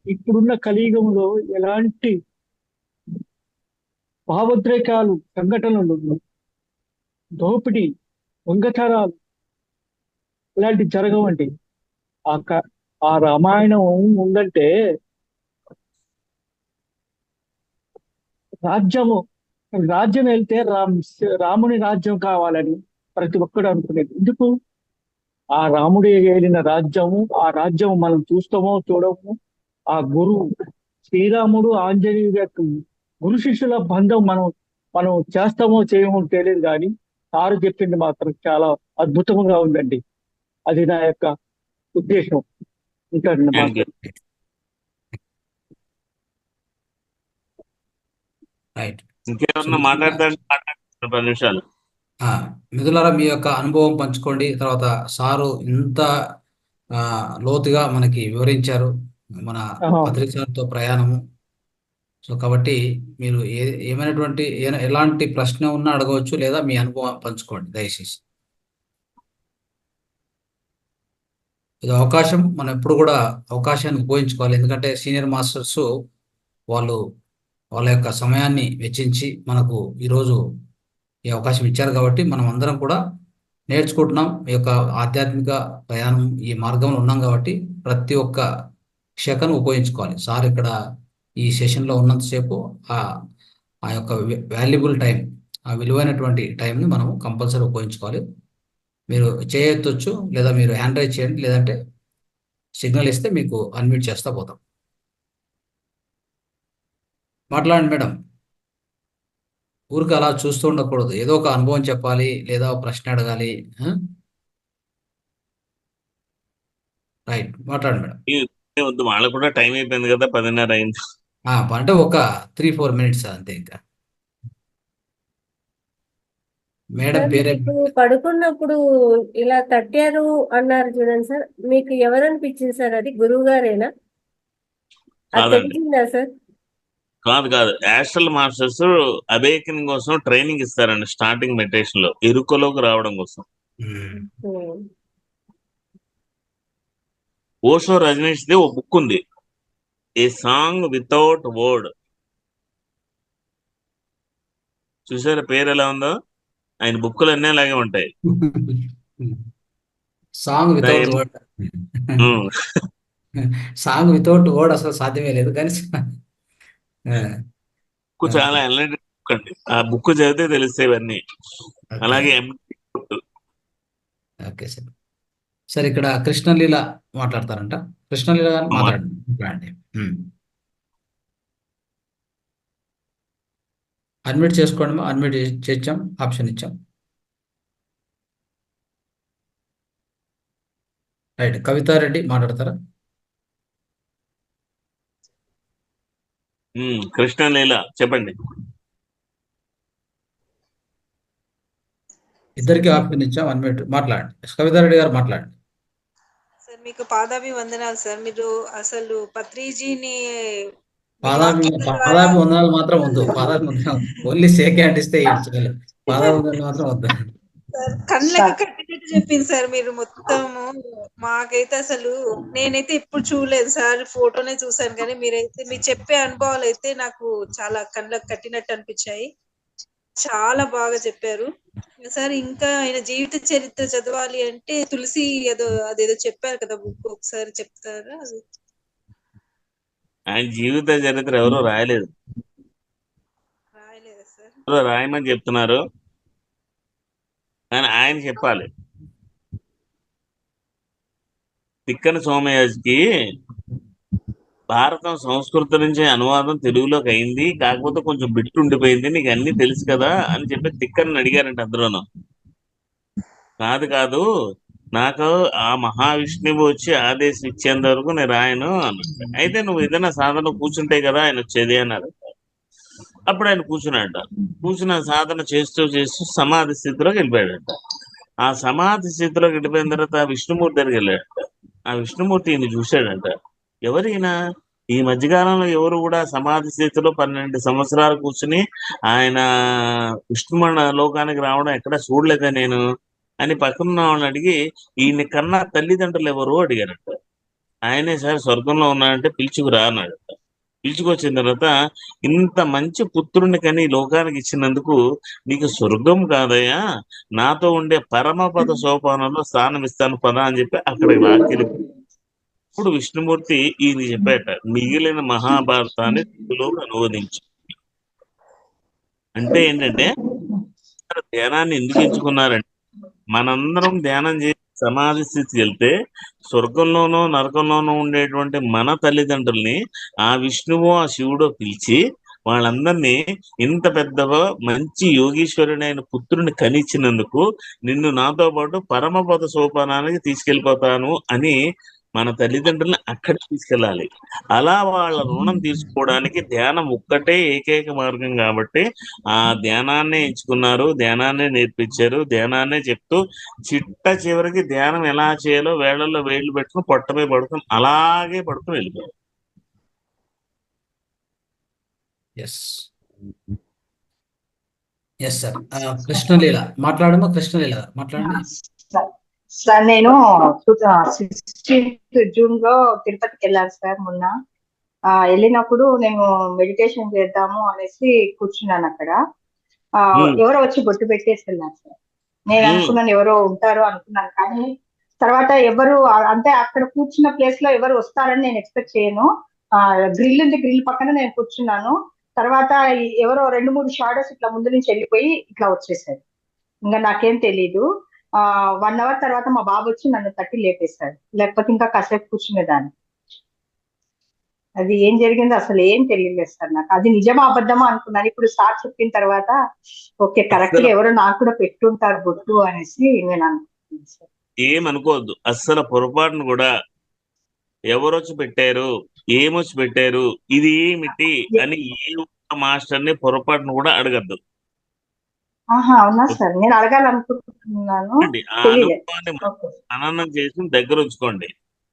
ఇప్పుడున్న కలియుగంలో ఎలాంటి భావోద్రేకాలు, సంఘటనలు, దోపిడీ, దొంగతనాలు ఇలాంటి జరగవండి. ఆ రామాయణం ఉందంటే రాజ్యం వెళ్తే రాముని రాజ్యం కావాలని ప్రతి ఒక్కడు అనుకునేది. ఎందుకు? ఆ రాముడు ఏలిన రాజ్యము, ఆ రాజ్యం మనం చూస్తామో చూడము. ఆ గురువు శ్రీరాముడు ఆంజనేయుడు యొక్క గురు శిష్యుల బంధం మనం చేస్తామో చేయమో తెలియదు, కానీ సారు చెప్పింది మాత్రం చాలా అద్భుతంగా ఉందండి. అది నా యొక్క ఉద్దేశం. ఇంకా ఇంకేమన్నా మాట్లాడతాను 10 నిమిషాలు. మిథులారా, మీ యొక్క అనుభవం పంచుకోండి. తర్వాత సారు ఇంత లోతుగా మనకి వివరించారు మన పత్రికతో ప్రయాణము. సో కాబట్టి మీరు ఏమైనటువంటి ఎలాంటి ప్రశ్న ఉన్నా అడగవచ్చు, లేదా మీ అనుభవం పంచుకోండి దయచేసి. ఇది అవకాశం, మనం ఎప్పుడు కూడా అవకాశాన్ని ఉపయోగించుకోవాలి. ఎందుకంటే సీనియర్ మాస్టర్స్ వాళ్ళ యొక్క సమయాన్ని వెచ్చించి మనకు ఈరోజు ఈ అవకాశం ఇచ్చారు కాబట్టి మనం అందరం కూడా నేర్చుకుంటున్నాం. ఈ యొక్క ఆధ్యాత్మిక ప్రయాణం ఈ మార్గంలో ఉన్నాం కాబట్టి ప్రతి ఒక్క క్షణం ఉపయోగించుకోవాలి. సార్ ఇక్కడ ఈ సెషన్లో ఉన్నంతసేపు ఆ యొక్క వాల్యుబుల్ టైం, ఆ విలువైనటువంటి టైంని మనం కంపల్సరీ ఉపయోగించుకోవాలి. మీరు చేయొచ్చు, లేదా మీరు హ్యాండ్ రైజ్ చేయండి, లేదంటే సిగ్నల్ ఇస్తే మీకు అన్మ్యూట్ చేస్తా పోతాం. మాట్లాడండి మేడం. ఊరికి అలా చూస్తూ ఉండకూడదు, ఏదో ఒక అనుభవం చెప్పాలి, లేదా ఒక ప్రశ్న అడగాలి. రైట్, మాట్లాడండి మేడం. వద్దు, వాళ్ళకు కూడా టైం అయిపోయింది కదా, 10:30 అయింది. అంటే ఒక 3-4 minutes అంతే. ఇంకా మేడం సార్ పేరే మీకు పడుకున్నప్పుడు ఇలా తట్టారు అన్నారు చూడండి సార్, మీకు ఎవరనిపించింది సార్? అది గురువు గారేనా? అది కాదండి, తెలిసిందా సార్? కాదు. యాస్ట్రల్ మాస్టర్స్ అవేకనింగ్ కోసం ట్రైనింగ్ ఇస్తారండి స్టార్టింగ్ మెడిటేషన్ లో, ఎరుకలోకి రావడం కోసం. Um, um. ఓషో రజనీష్ ది ఓ బుక్ ఉంది, ఏ సాంగ్ వితౌట్ వర్డ్. చూసారా పేరు ఎలా ఉందో? ఆయన బుక్కులు అన్నీ అలాగే ఉంటాయి. Song the without M- word. Um. Song without word అసలు సాధ్యమే లేదు కానీ బుక్ చాలా ఓకే ఎనలైటిక్ బుక్ అండి, ఆ బుక్ చదివితే తెలుస్తాయి ఇవన్నీ. ఓకే అలాగే ఓకే సార్. సార్ ఇక్కడ కృష్ణలీల మాట్లాడతారంట. కృష్ణలీల గారు మాట్లాడండి. అడ్మిట్ చేసుకోండి, అడ్మిట్ చేయించాం, ఆప్షన్ ఇచ్చాం. రైట్, కవితారెడ్డి మాట్లాడతారా? కృష్ణలీల చెప్పండి. ఇద్దరికి ఆప్షన్ ఇచ్చాం, అడ్మిట్ మాట్లాడండి. కవితారెడ్డి గారు మాట్లాడండి. సార్ మీకు పాదాభివందనాలు సార్. మీరు అసలు పత్రిజీని మీ పాదాభి వాక్యాల ద్వారా పాదాభివందనాలు మాత్రం వద్దు. పాదాభివందనాలు ఓన్లీ షేక్ హ్యాండ్ ఇస్తే చాలు. పాదాభివందనాలు మాత్రం వద్దు. సార్ కళ్ళకి కట్టినట్టు చెప్పింది సార్ మీరు మొత్తము. మాకైతే అసలు నేనైతే ఎప్పుడు చూడలేదు సార్, ఫోటోనే చూసాను, కానీ మీరైతే మీరు చెప్పే అనుభవాలు అయితే నాకు చాలా కళ్ళకి కట్టినట్టు అనిపించాయి. చాలా బాగా చెప్పారు సార్. ఇంకా ఆయన జీవిత చరిత్ర చదవాలి అంటే తులసి అదేదో చెప్పారు కదా బుక్, ఒకసారి చెప్తారా? అది ఆయన జీవిత చరిత్ర ఎవరు రాయలేదు, రాయలేదా సార్? ఎవరో రాయమని చెప్తున్నారు, కానీ ఆయన చెప్పాలి. తిక్కన సోమయాజికి భారతం సంస్కృతం నుంచి అనువాదం తెలుగులోకి అయింది, కాకపోతే కొంచెం బిట్టు ఉండిపోయింది, నీకు అన్ని తెలుసు కదా అని చెప్పి తిక్కని అడిగారంట అందరూను. కాదు, నాకు ఆ మహావిష్ణువు వచ్చి ఆదేశం ఇచ్చేంత వరకు నేను రాయను అన్నట్టు. అయితే నువ్వు ఏదైనా సాధన కూర్చుంటే కదా ఆయన వచ్చేది అన్నారు. అప్పుడు ఆయన కూర్చున్న సాధన చేస్తూ సమాధి స్థితిలోకి వెళ్ళిపోయాడంట. ఆ సమాధి స్థితిలోకి వెళ్ళిపోయిన తర్వాత ఆ విష్ణుమూర్తి దగ్గరికి వెళ్ళాడంట. ఆ విష్ణుమూర్తి ఈయన చూశాడంట. ఎవరైనా ఈ మధ్యకాలంలో ఎవరు కూడా సమాధి స్థితిలో 12 సంవత్సరాలు కూర్చుని ఆయన విష్ణుమణ లోకానికి రావడం ఎక్కడ చూడలేదా నేను అని పక్కన వాళ్ళని అడిగి, ఈయన కన్నా తల్లిదండ్రులు ఎవరు అడిగారంట. ఆయనే సార్ స్వర్గంలో ఉన్నాడంటే పిలుచుకురా అన్నాడట. పిలుచుకొచ్చిన తర్వాత, ఇంత మంచి పుత్రుని కని లోకానికి ఇచ్చినందుకు నీకు స్వర్గం కాదయ్యా, నాతో ఉండే పరమపద సోపానంలో స్థానం ఇస్తాను పదా అని చెప్పి అక్కడికి లాక్కెళ్ళి, ఇప్పుడు విష్ణుమూర్తి ఈయన చెప్పాట, మిగిలిన మహాభారతాన్ని తెలుగులోకి అనువదించు. అంటే ఏంటంటే ధ్యానాన్ని ఎందుకు ఎంచుకున్నారంటే, మనందరం ధ్యానం చేసి సమాధి స్థితికి వెళ్తే స్వర్గంలోనో నరకంలోనో ఉండేటువంటి మన తల్లిదండ్రుల్ని ఆ విష్ణువు ఆ శివుడో పిలిచి వాళ్ళందరినీ ఇంత పెద్దగా మంచి యోగీశ్వరుడైన పుత్రుని కనిచ్చినందుకు నిన్ను నాతో పాటు పరమపద సోపానానికి తీసుకెళ్ళిపోతాను అని మన తల్లిదండ్రుల్ని అక్కడికి తీసుకెళ్ళాలి. అలా వాళ్ళ రుణం తీర్చుకోవడానికి ధ్యానం ఒక్కటే ఏకైక మార్గం కాబట్టి ఆ ధ్యానాన్నే ఎంచుకున్నారు, ధ్యానాన్నే నేర్పించారు, ధ్యానాన్నే చెప్తూ చిట్ట చివరికి ధ్యానం ఎలా చేయాలో వేళ్లలో వేళ్లు పెట్టుకుని పొట్టపై పడుకుని అలాగే పడుకుని వెళ్ళిపోయారు. Yes yes sir. కృష్ణలీల మాట్లాడమా? కృష్ణలీల మాట్లాడండి. సార్ నేను 16th జూన్ లో తిరుపతికి వెళ్ళాను సార్ మొన్న. వెళ్ళినప్పుడు నేను మెడిటేషన్ చేద్దాము అనేసి కూర్చున్నాను అక్కడ. ఎవరో వచ్చి బొట్టు పెట్టేసి వెళ్ళారు సార్. నేను అనుకున్నాను ఎవరో ఉంటారు అనుకున్నాను, కానీ తర్వాత ఎవరు అంటే అక్కడ కూర్చున్న ప్లేస్ లో ఎవరు వస్తారని నేను ఎక్స్పెక్ట్ చేయను. గ్రిల్ ఉంది, గ్రిల్ పక్కన నేను కూర్చున్నాను. తర్వాత ఎవరో 2-3 షాడోస్ ఇట్లా ముందు నుంచి వెళ్ళిపోయి ఇట్లా వచ్చేసారు. ఇంకా నాకేం తెలీదు. 1 hour తర్వాత మా బాబు వచ్చి నన్ను తట్టి లేపేశాడు, లేకపోతే ఇంకా కాసేపు కూర్చునేదాన్ని. అది ఏం జరిగిందో అసలు ఏం తెలియలేదు సార్ నాకు. అది నిజమా అబద్ధమా అనుకున్నాను. ఇప్పుడు సార్ చెప్పిన తర్వాత ఓకే, కరెక్ట్ గా ఎవరో నాకు కూడా పెట్టుంటారు బొట్టు అనేసి నేను అనుకుంటున్నాను సార్. ఏమనుకోవద్దు అస్సలు, పొరపాటును కూడా ఎవరొచ్చి పెట్టారు, ఏమొచ్చి పెట్టారు, ఇది ఏమిటి అని ఏ మాస్టర్ ని పొరపాటును కూడా అడగద్దు. ఆహా, అవునా సార్, నేను అడగాలనుకుంటున్నాను, అండి ఆ తెలియలే. అనుభవాన్ని ఓకే మననం చేసి దగ్గర ఉంచుకోండి.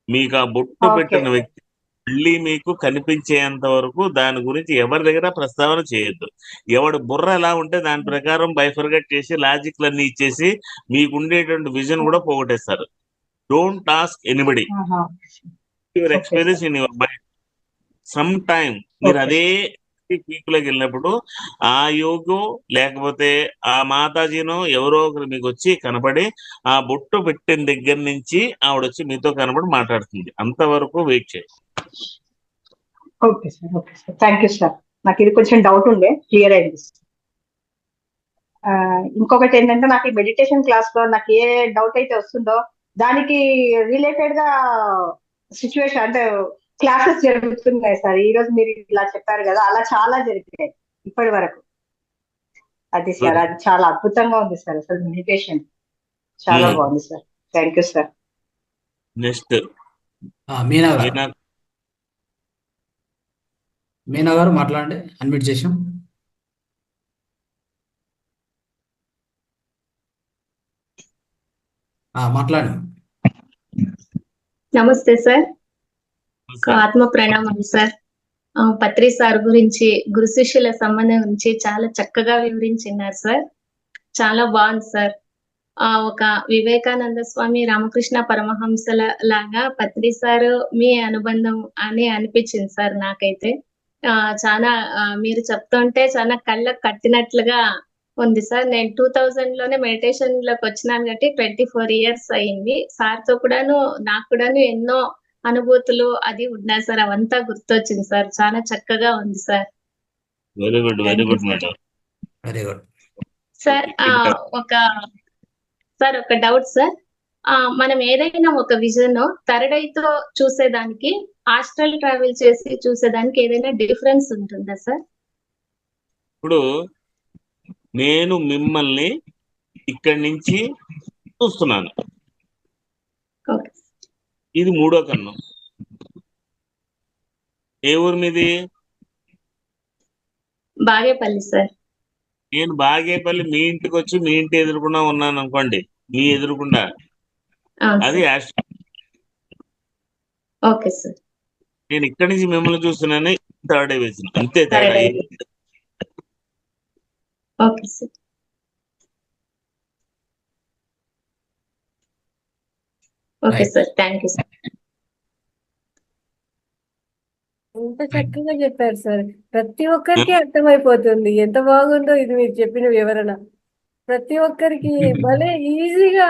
మీకు ఆ బొట్టు ఓకే పెట్టిన వ్యక్తి మళ్ళీ మీకు కనిపించేంత వరకు దాని గురించి ఎవరి దగ్గర ప్రస్తావన చేయొద్దు. ఎవడు బుర్ర ఎలా ఉంటే దాని ప్రకారం బైఫర్గెట్ చేసి లాజిక్లన్నీ ఇచ్చేసి మీకు ఉండేటువంటి విజన్ కూడా పోగొట్టేస్తారు. డోంట్ ఆస్క్ ఎనిబడి ఆహా, your okay experience sir, in your mind. Some time మీరు ఓకే అదే సార్. పీక్ లోకి వెళ్ళినప్పుడు ఆ యోగో లేకపోతే ఆ మాతాజీనో ఎవరో ఒకరు మీకు వచ్చి కనపడి ఆ బొట్టు పెట్టిన దగ్గర నుంచి ఆవిడ వచ్చి మీతో కనపడి మాట్లాడుతుంది. అంతవరకు వెయిట్ చేయండి. Okay sir, okay sir, thank you sir. నాకు ఇది కొంచెం డౌట్ ఉండే, క్లియర్ అయింది. ఆ, ఇంకొకటి ఏంటంటే, నాకు ఈ మెడిటేషన్ క్లాస్ లో నాకు ఏ డౌట్ అయితే వస్తుందో దానికి రిలేటెడ్ గా సిచ్యువేషన్ అంటే క్లాసెస్ జరుగుతున్నాయి సార్. ఈ రోజు మీరు ఇలా చెప్పారు కదా, అలా చాలా జరిగాయి ఇప్పటి వరకు. అది సార్, అది చాలా అద్భుతంగా ఉంది సార్. అసలు మెడిటేషన్ చాలా బాగుంది sir. Thank you sir. Next Meena గారు, మీనా మీనా గారు మాట్లాడండి, అన్మ్యూట్ చేసాం. మాట్లాడండి. నమస్తే సార్. ఆత్మ ప్రణామం సార్. పత్రి సార్ గురించి, గురు శిష్యుల సంబంధం గురించి చాలా చక్కగా వివరించినారు సార్. చాలా బాగుంది సార్. ఒక వివేకానంద స్వామి, రామకృష్ణ పరమహంసల లాగా పత్రి సార్ మీ అనుబంధం అని అనిపించింది సార్ నాకైతే. చాలా మీరు చెప్తుంటే చాలా కళ్ళకు కట్టినట్లుగా ఉంది సార్. నేను 2000 లోనే మెడిటేషన్ లోకి వచ్చినాను కాబట్టి 24 years అయింది. సార్ తో కూడాను నాకు కూడాను ఎన్నో అనుభూతులు అది ఉన్నాయి సార్. అవంతా గుర్తొచ్చింది సార్. చాలా చక్కగా ఉంది sir. Very good, very thank you good sir. Madam. Very good. Sir ఒక డౌట్ సార్. మనం ఏదైనా ఒక విజన్ థర్డ్ ఐతో చూసేదానికి, ఆస్ట్రల్ ట్రావెల్ చేసి చూసేదానికి ఏదైనా డిఫరెన్స్ ఉంటుందా సార్? ఇప్పుడు నేను మిమ్మల్ని ఇక్కడి నుంచి చూస్తున్నాను, ఓకే. ఇది మూడో కన్ను. ఏ ఊరు మీది? బాగేపల్లి సార్. నేను బాగేపల్లి మీ ఇంటికి వచ్చి మీ ఇంటి ఎదురుకుండా ఉన్నాను అనుకోండి, మీ ఎదురుకుండా, అవును అది సార్. Okay sir. నేను ఇక్కడి నుంచి మిమ్మల్ని చూస్తున్నాను, థర్డ్ ఐ వేసిన, అంతే థర్డ్ తేడా. I. Okay sir. Okay right. Sir, thank you sir. ఎంత చక్కగా చెప్పారు సార్. ప్రతి ఒక్కరికి అర్థమైపోతుంది. ఎంత బాగుందో ఇది మీరు చెప్పిన వివరణ. ప్రతి ఒక్కరికి భలే ఈజీగా,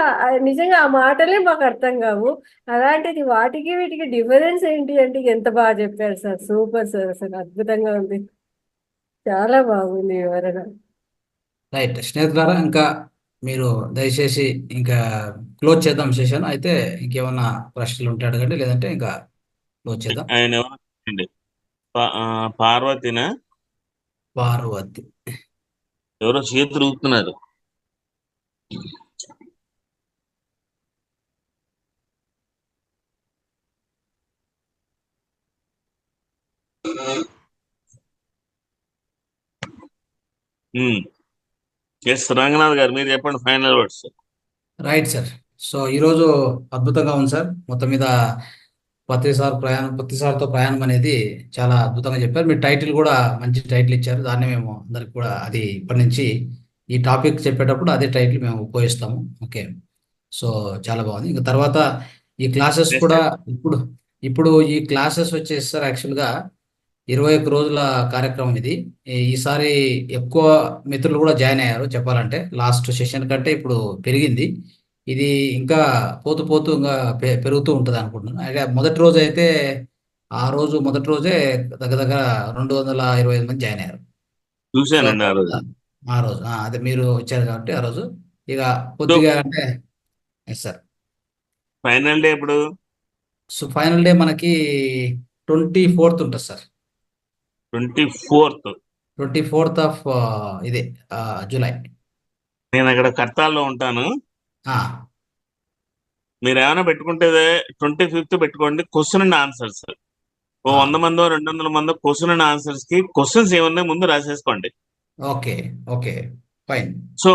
నిజంగా ఆ మాటలే మాకు అర్థం కావు. అలాంటిది వాటికి వీటికి డిఫరెన్స్ ఏంటి అంటే ఎంత బాగా చెప్పారు సార్. సూపర్ సార్, అసలు అద్భుతంగా ఉంది. చాలా బాగుంది వివరణ. రైట్ స్నేహితులారా, ఇంకా మీరు దయచేసి ఇంకా క్లోజ్ చేద్దాం సెషన్. అయితే ఇంకేమన్నా ప్రశ్నలు ఉంటే అడగండి, లేదంటే ఇంకా క్లోజ్ చేద్దాం. ఆయన ఎవరండి? పార్వతినా? పార్వతి. ఎవరో చేతులు ఊపుతున్నారు. ఎస్ రంగనాథ్ గారు, మీరు చెప్పండి final words. Right sir. So ఈరోజు అద్భుతంగా ఉంది సార్. మొత్తం మీద పత్రి సార్తో ప్రయాణం అనేది చాలా అద్భుతంగా చెప్పారు. మీరు టైటిల్ కూడా మంచి టైటిల్ ఇచ్చారు. దాన్ని మేము అందరికి కూడా అది ఇప్పటి నుంచి ఈ టాపిక్ చెప్పేటప్పుడు అదే టైటిల్ మేము ఉపయోగిస్తాము. ఓకే. సో చాలా బాగుంది. ఇంకా తర్వాత ఈ క్లాసెస్ కూడా ఇప్పుడు ఈ క్లాసెస్ వచ్చేసి సార్ యాక్చువల్గా 21 రోజుల కార్యక్రమం ఇది. ఈసారి ఎక్కువ మిత్రులు కూడా జాయిన్ అయ్యారు. చెప్పాలంటే లాస్ట్ సెషన్ కంటే ఇప్పుడు పెరిగింది. ఇది ఇంకా పోతూ పోతూ ఇంకా పెరుగుతూ ఉంటుంది అనుకుంటున్నాను. అయితే మొదటి రోజు అయితే మొదటి రోజే దగ్గర దగ్గర 225 మంది జాయిన్ అయ్యారు. సో చూశానండి ఆ రోజు. ఆ రోజు అదే మీరు వచ్చారు కాబట్టి ఆ రోజు ఇక కొద్దిగా అంటే ఎస్ సార్. ఫైనల్ డే ఎప్పుడు? సో ఫైనల్ డే మనకి 24th ఉంటుంది సార్. 24th. 24th ఆఫ్ ఇదే జూలై. నేను అక్కడ కర్తాల్లో ఉంటాను. ఆ, మీరు ఏమైనా పెట్టుకుంటే 25th పెట్టుకోండి. క్వశ్చన్ అండ్ ఆన్సర్స్ ఓ 100 మందో 200 మందో క్వశ్చన్ అండ్ ఆన్సర్స్ కి క్వశ్చన్స్ ఏమున్నాయి ముందు రాసేసుకోండి. Okay okay fine. సో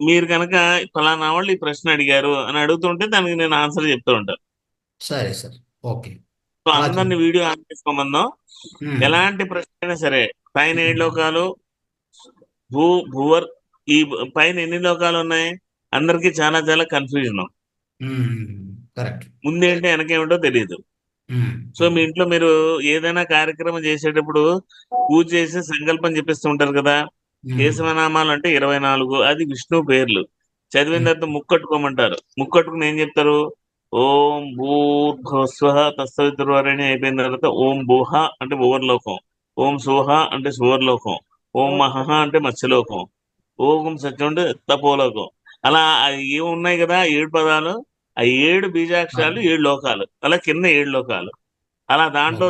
మీరు కనుక ఫలానా వాళ్ళు ఈ ప్రశ్న అడిగారు అని అడుగుతుంటే దానికి నేను ఆన్సర్ చెప్తూ ఉంటాను. సరే సార్, ఓకే, సో అలా అందరిని చేద్దాం. వీడియో ఆన్ చేసుకోమందాం. ఎలాంటి ప్రశ్న అయినా సరే, పైన 7 లోకాలు, భూవర్, ఈ పైన ఎన్ని లోకాలు ఉన్నాయి అందరికి చాలా చాలా కన్ఫ్యూజన్. కరెక్ట్. ముందేంటో వెనకేమిటో తెలియదు. సో మీ ఇంట్లో మీరు ఏదైనా కార్యక్రమం చేసేటప్పుడు పూజ చేసి సంకల్పం చెప్పిస్తూ ఉంటారు కదా. కేశవనామాలు అంటే 24, అది విష్ణు పేర్లు. చదివిన తర్వాత ముక్కట్టుకోమంటారు. ముక్కట్టుకుని ఏం చెప్తారు? ఓం భూర్భువస్వః తత్సవితుర్వరేణ్యం అయిపోయిన తర్వాత ఓం భూహ అంటే భువర్లోకం, ఓం సుహ అంటే సువర్లోకం, ఓం మహహ అంటే మత్స్యలోకం, ఓం సత్యం అంటే తపోలోకం. అలా ఏమి ఉన్నాయి కదా 7 పదాలు, ఆ 7 బీజాక్షరాలు 7 లోకాలు, అలా కింద 7 లోకాలు. అలా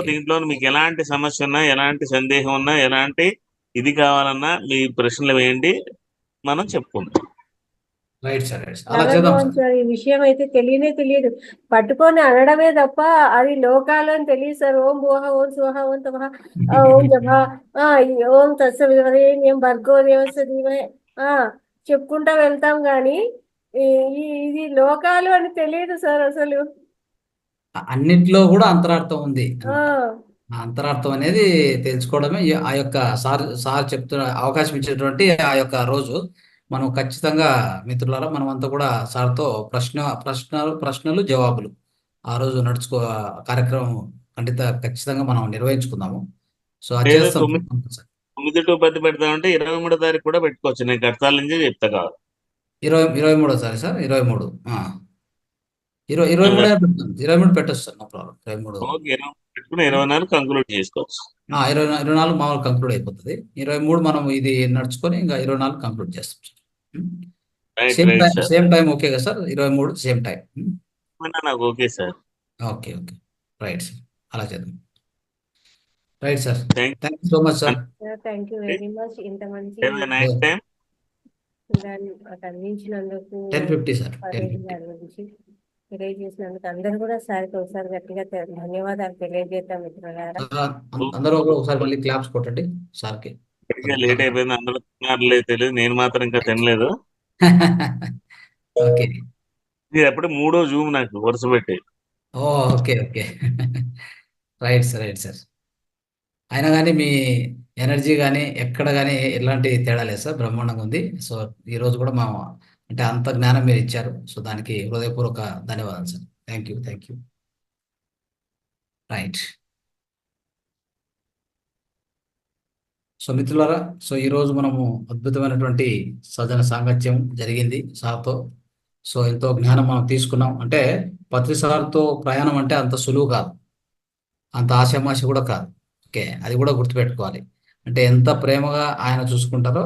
దీంట్లో మీకు ఎలాంటి సమస్య ఉన్నా, ఎలాంటి సందేహం ఉన్నా, ఎలాంటి ఇది కావాలన్నా మీ ప్రశ్నలు వేయండి, మనం చెప్పుకుందాం. రైట్ సార్, అలా చాలా చేద్దాం బాగుంది సార్. సార్. ఈ విషయం అయితే తెలియదు. పట్టుకొని అనడమే తప్ప అది లోకాలు అని తెలియదు సార్. ఓం భూహ, ఓం సుహ, ఓం తపహ, ఓం జప, ఓం తత్సవితుర్వరేణ్యం భర్గో దేవస్య ధీమహి చెప్పుకుంటా వెళ్తాం గాని ఇది లోకాలు అని తెలియదు సార్ అసలు. అన్నిట్లో కూడా అంతరార్థం ఉంది ఆ అన్నమాట. ఆ అంతరార్థం అనేది తెలుసుకోవడమే ఆ యొక్క సార్ చెప్తున్న అవకాశం ఇచ్చినటువంటి ఆ యొక్క రోజు మనం ఖచ్చితంగా మిత్రులారా మనం అంతా కూడా సార్తో ప్రశ్నలు జవాబులు ఆ రోజు కార్యక్రమం ఖచ్చితంగా మనం నిర్వహించుకుందాము. సో అది లేదా చేస్తాం 9 to 10 పెడతామంటే 23వ తారీఖు కూడా పెట్టుకోవచ్చు. నేను కడతాల నుంచి చెప్తా కాదు. 23వ తారీఖు సార్, 23 23 పెట్టచ్చు సార్, నో ప్రాబ్లం. 23 ఓకే, 23 పెట్టుకుని 24 కంక్లూడ్ చేసుకోవచ్చు. 24 మామూలు కంక్లూడ్ అయిపోతుంది. 23 మనం ఇది నడుచుకొని ఇంకా 24 కంక్లూడ్ చేస్తాం sir. Right sir. Same time okay కదా సార్? 23 same time. నాకు okay sir. Okay, right sir, అలా చేద్దాం. Right sir, thank thank you so much sir. Thank you very much. ఇంత మంచి నైస్ టైం. దాన్ని మాకు అందించినందుకు 10:50 సార్, పదేళ్ళ 10:50. దాని గురించి తెలియజేసినందుకు అందరూ కూడా సార్కి ఒకసారి గట్టిగా ధన్యవాదాలు తెలియజేద్దాం మిత్రులారా. అందరూ ఒకసారి మళ్ళీ క్లాప్స్ కొట్టండి సార్కి. లేట్ అయిపోయింది, అందరూ తిన్నారులేదు తెలియదు, నేను మాత్రం ఇంకా తినలేదు. ఓకే, ఇది ఎప్పుడు 3వ జూమ్ నాకు వరుస పెట్టి. Okay, right sir. అయినా కానీ మీ ఎనర్జీ కానీ ఎక్కడ కానీ ఎలాంటి తేడా లేదు సార్, బ్రహ్మాండంగా ఉంది. సో ఈ రోజు కూడా అంటే అంత జ్ఞానం మీరు ఇచ్చారు. సో దానికి హృదయపూర్వక ధన్యవాదాలు sir. Thank you. Right. So మిత్రులారా, సో ఈరోజు మనము అద్భుతమైనటువంటి సజన సాంగత్యం జరిగింది సార్తో. సో ఎంతో జ్ఞానం మనం తీసుకున్నాం. అంటే పత్రి సార్తో ప్రయాణం అంటే అంత సులువు కాదు, అంత ఆశామాష కూడా కాదు. ఓకే, అది కూడా గుర్తుపెట్టుకోవాలి. అంటే ఎంత ప్రేమగా ఆయన చూసుకుంటారో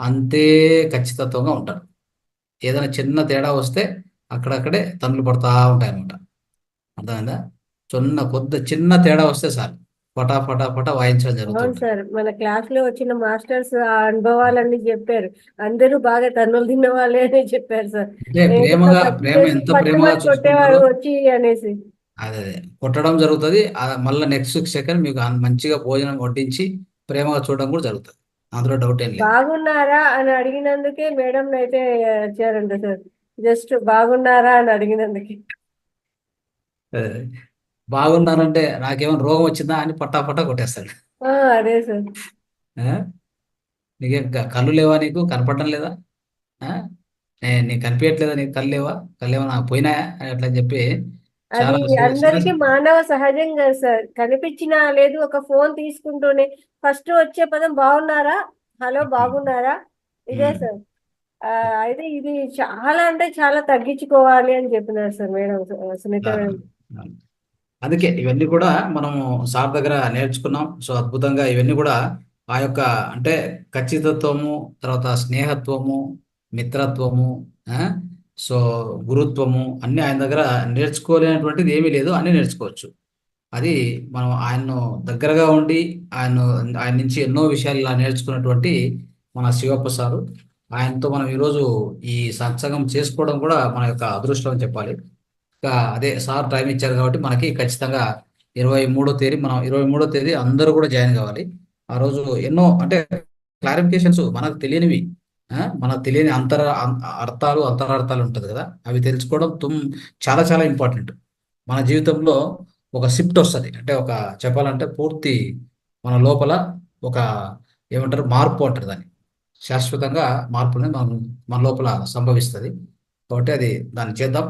అంతే ఖచ్చితత్వంగా ఉంటారు. ఏదైనా చిన్న తేడా వస్తే అక్కడక్కడే తన్నులు పడతా ఉంటాయి అనమాట. అర్థమైందా? చిన్న తేడా వస్తే సార్ ఫటా వాయించడం అవును జరుగుతుంది. సార్, మన క్లాస్ లో వచ్చిన మాస్టర్స్ ఆ అనుభవాలన్నీ చెప్పారు. అందరూ బాగా తన్నులు తిన్న వాళ్ళే అని చెప్పారు సార్. అంటే ఎంత ప్రేమగా కొట్టేవారు చూసుకుంటారో వచ్చి అనేసి. అదే కొట్టడం జరుగుతుంది. మళ్ళీ నెక్స్ట్ సెకండ్ మీకు మంచిగా భోజనం వడ్డించి ప్రేమగా చూడడం కూడా జరుగుతుంది. అందులో డౌట్ ఏం లేదు. బాగున్నారా అని అడిగినందుకే మేడం అయితే వచ్చారంట సార్. జస్ట్ బాగున్నారా అని అడిగినందుకే. బాగున్నారంటే నాకేమైనా రోగం వచ్చిందా అని పట్టా కొట్టేస్తాడు. అదే సార్. నీకేం కళ్ళు లేవా? నీకు కనపడడం లేదా? నీకు కనిపించట్లేదా? నీకు కళ్ళేవా నాకు పోయినాయా అని అట్లా చెప్పి చాలా అది అందరికి మానవ సహజం కదా సార్. కనిపించినా లేదు, ఒక ఫోన్ తీసుకుంటూనే ఫస్ట్ వచ్చే పదం బాగున్నారా, హలో బాగున్నారా, ఇదే సార్. అయితే ఇది చాలా అంటే చాలా తగ్గించుకోవాలి అని చెప్పినారు సార్ మేడం సునీత మేడం. అందుకే ఇవన్నీ కూడా మనము సార్ దగ్గర నేర్చుకున్నాం. సో అద్భుతంగా ఇవన్నీ కూడా ఆ యొక్క అంటే ఖచ్చితత్వము, తర్వాత స్నేహత్వము, మిత్రత్వము, సో గురుత్వము అన్ని ఆయన దగ్గర నేర్చుకోలేనటువంటిది ఏమీ లేదు, అన్నీ నేర్చుకోవచ్చు. అది మనం ఆయన్ను దగ్గరగా ఉండి ఆయన నుంచి ఎన్నో విషయాలు ఇలా నేర్చుకున్నటువంటి మన శివప్ప సారు. ఆయనతో మనం ఈరోజు ఈ సత్సంగం చేసుకోవడం కూడా మన యొక్క అదృష్టం అని చెప్పాలి. అదే సార్ టైం ఇచ్చారు కాబట్టి మనకి ఖచ్చితంగా 23వ తేదీ అందరూ కూడా జాయిన్ కావాలి. ఆ రోజు ఎన్నో అంటే క్లారిఫికేషన్స్ మనకు తెలియనివి మనకు తెలియని అర్థాలు అంతరార్థాలు ఉంటుంది కదా, అవి తెలుసుకోవడం చాలా చాలా ఇంపార్టెంట్. మన జీవితంలో ఒక షిఫ్ట్ వస్తుంది, అంటే ఒక చెప్పాలంటే పూర్తి మన లోపల ఒక ఏమంటారు మార్పు అంటారు దాన్ని, శాశ్వతంగా మార్పు అనేది మన లోపల సంభవిస్తుంది. కాబట్టి దాన్ని చేద్దాం.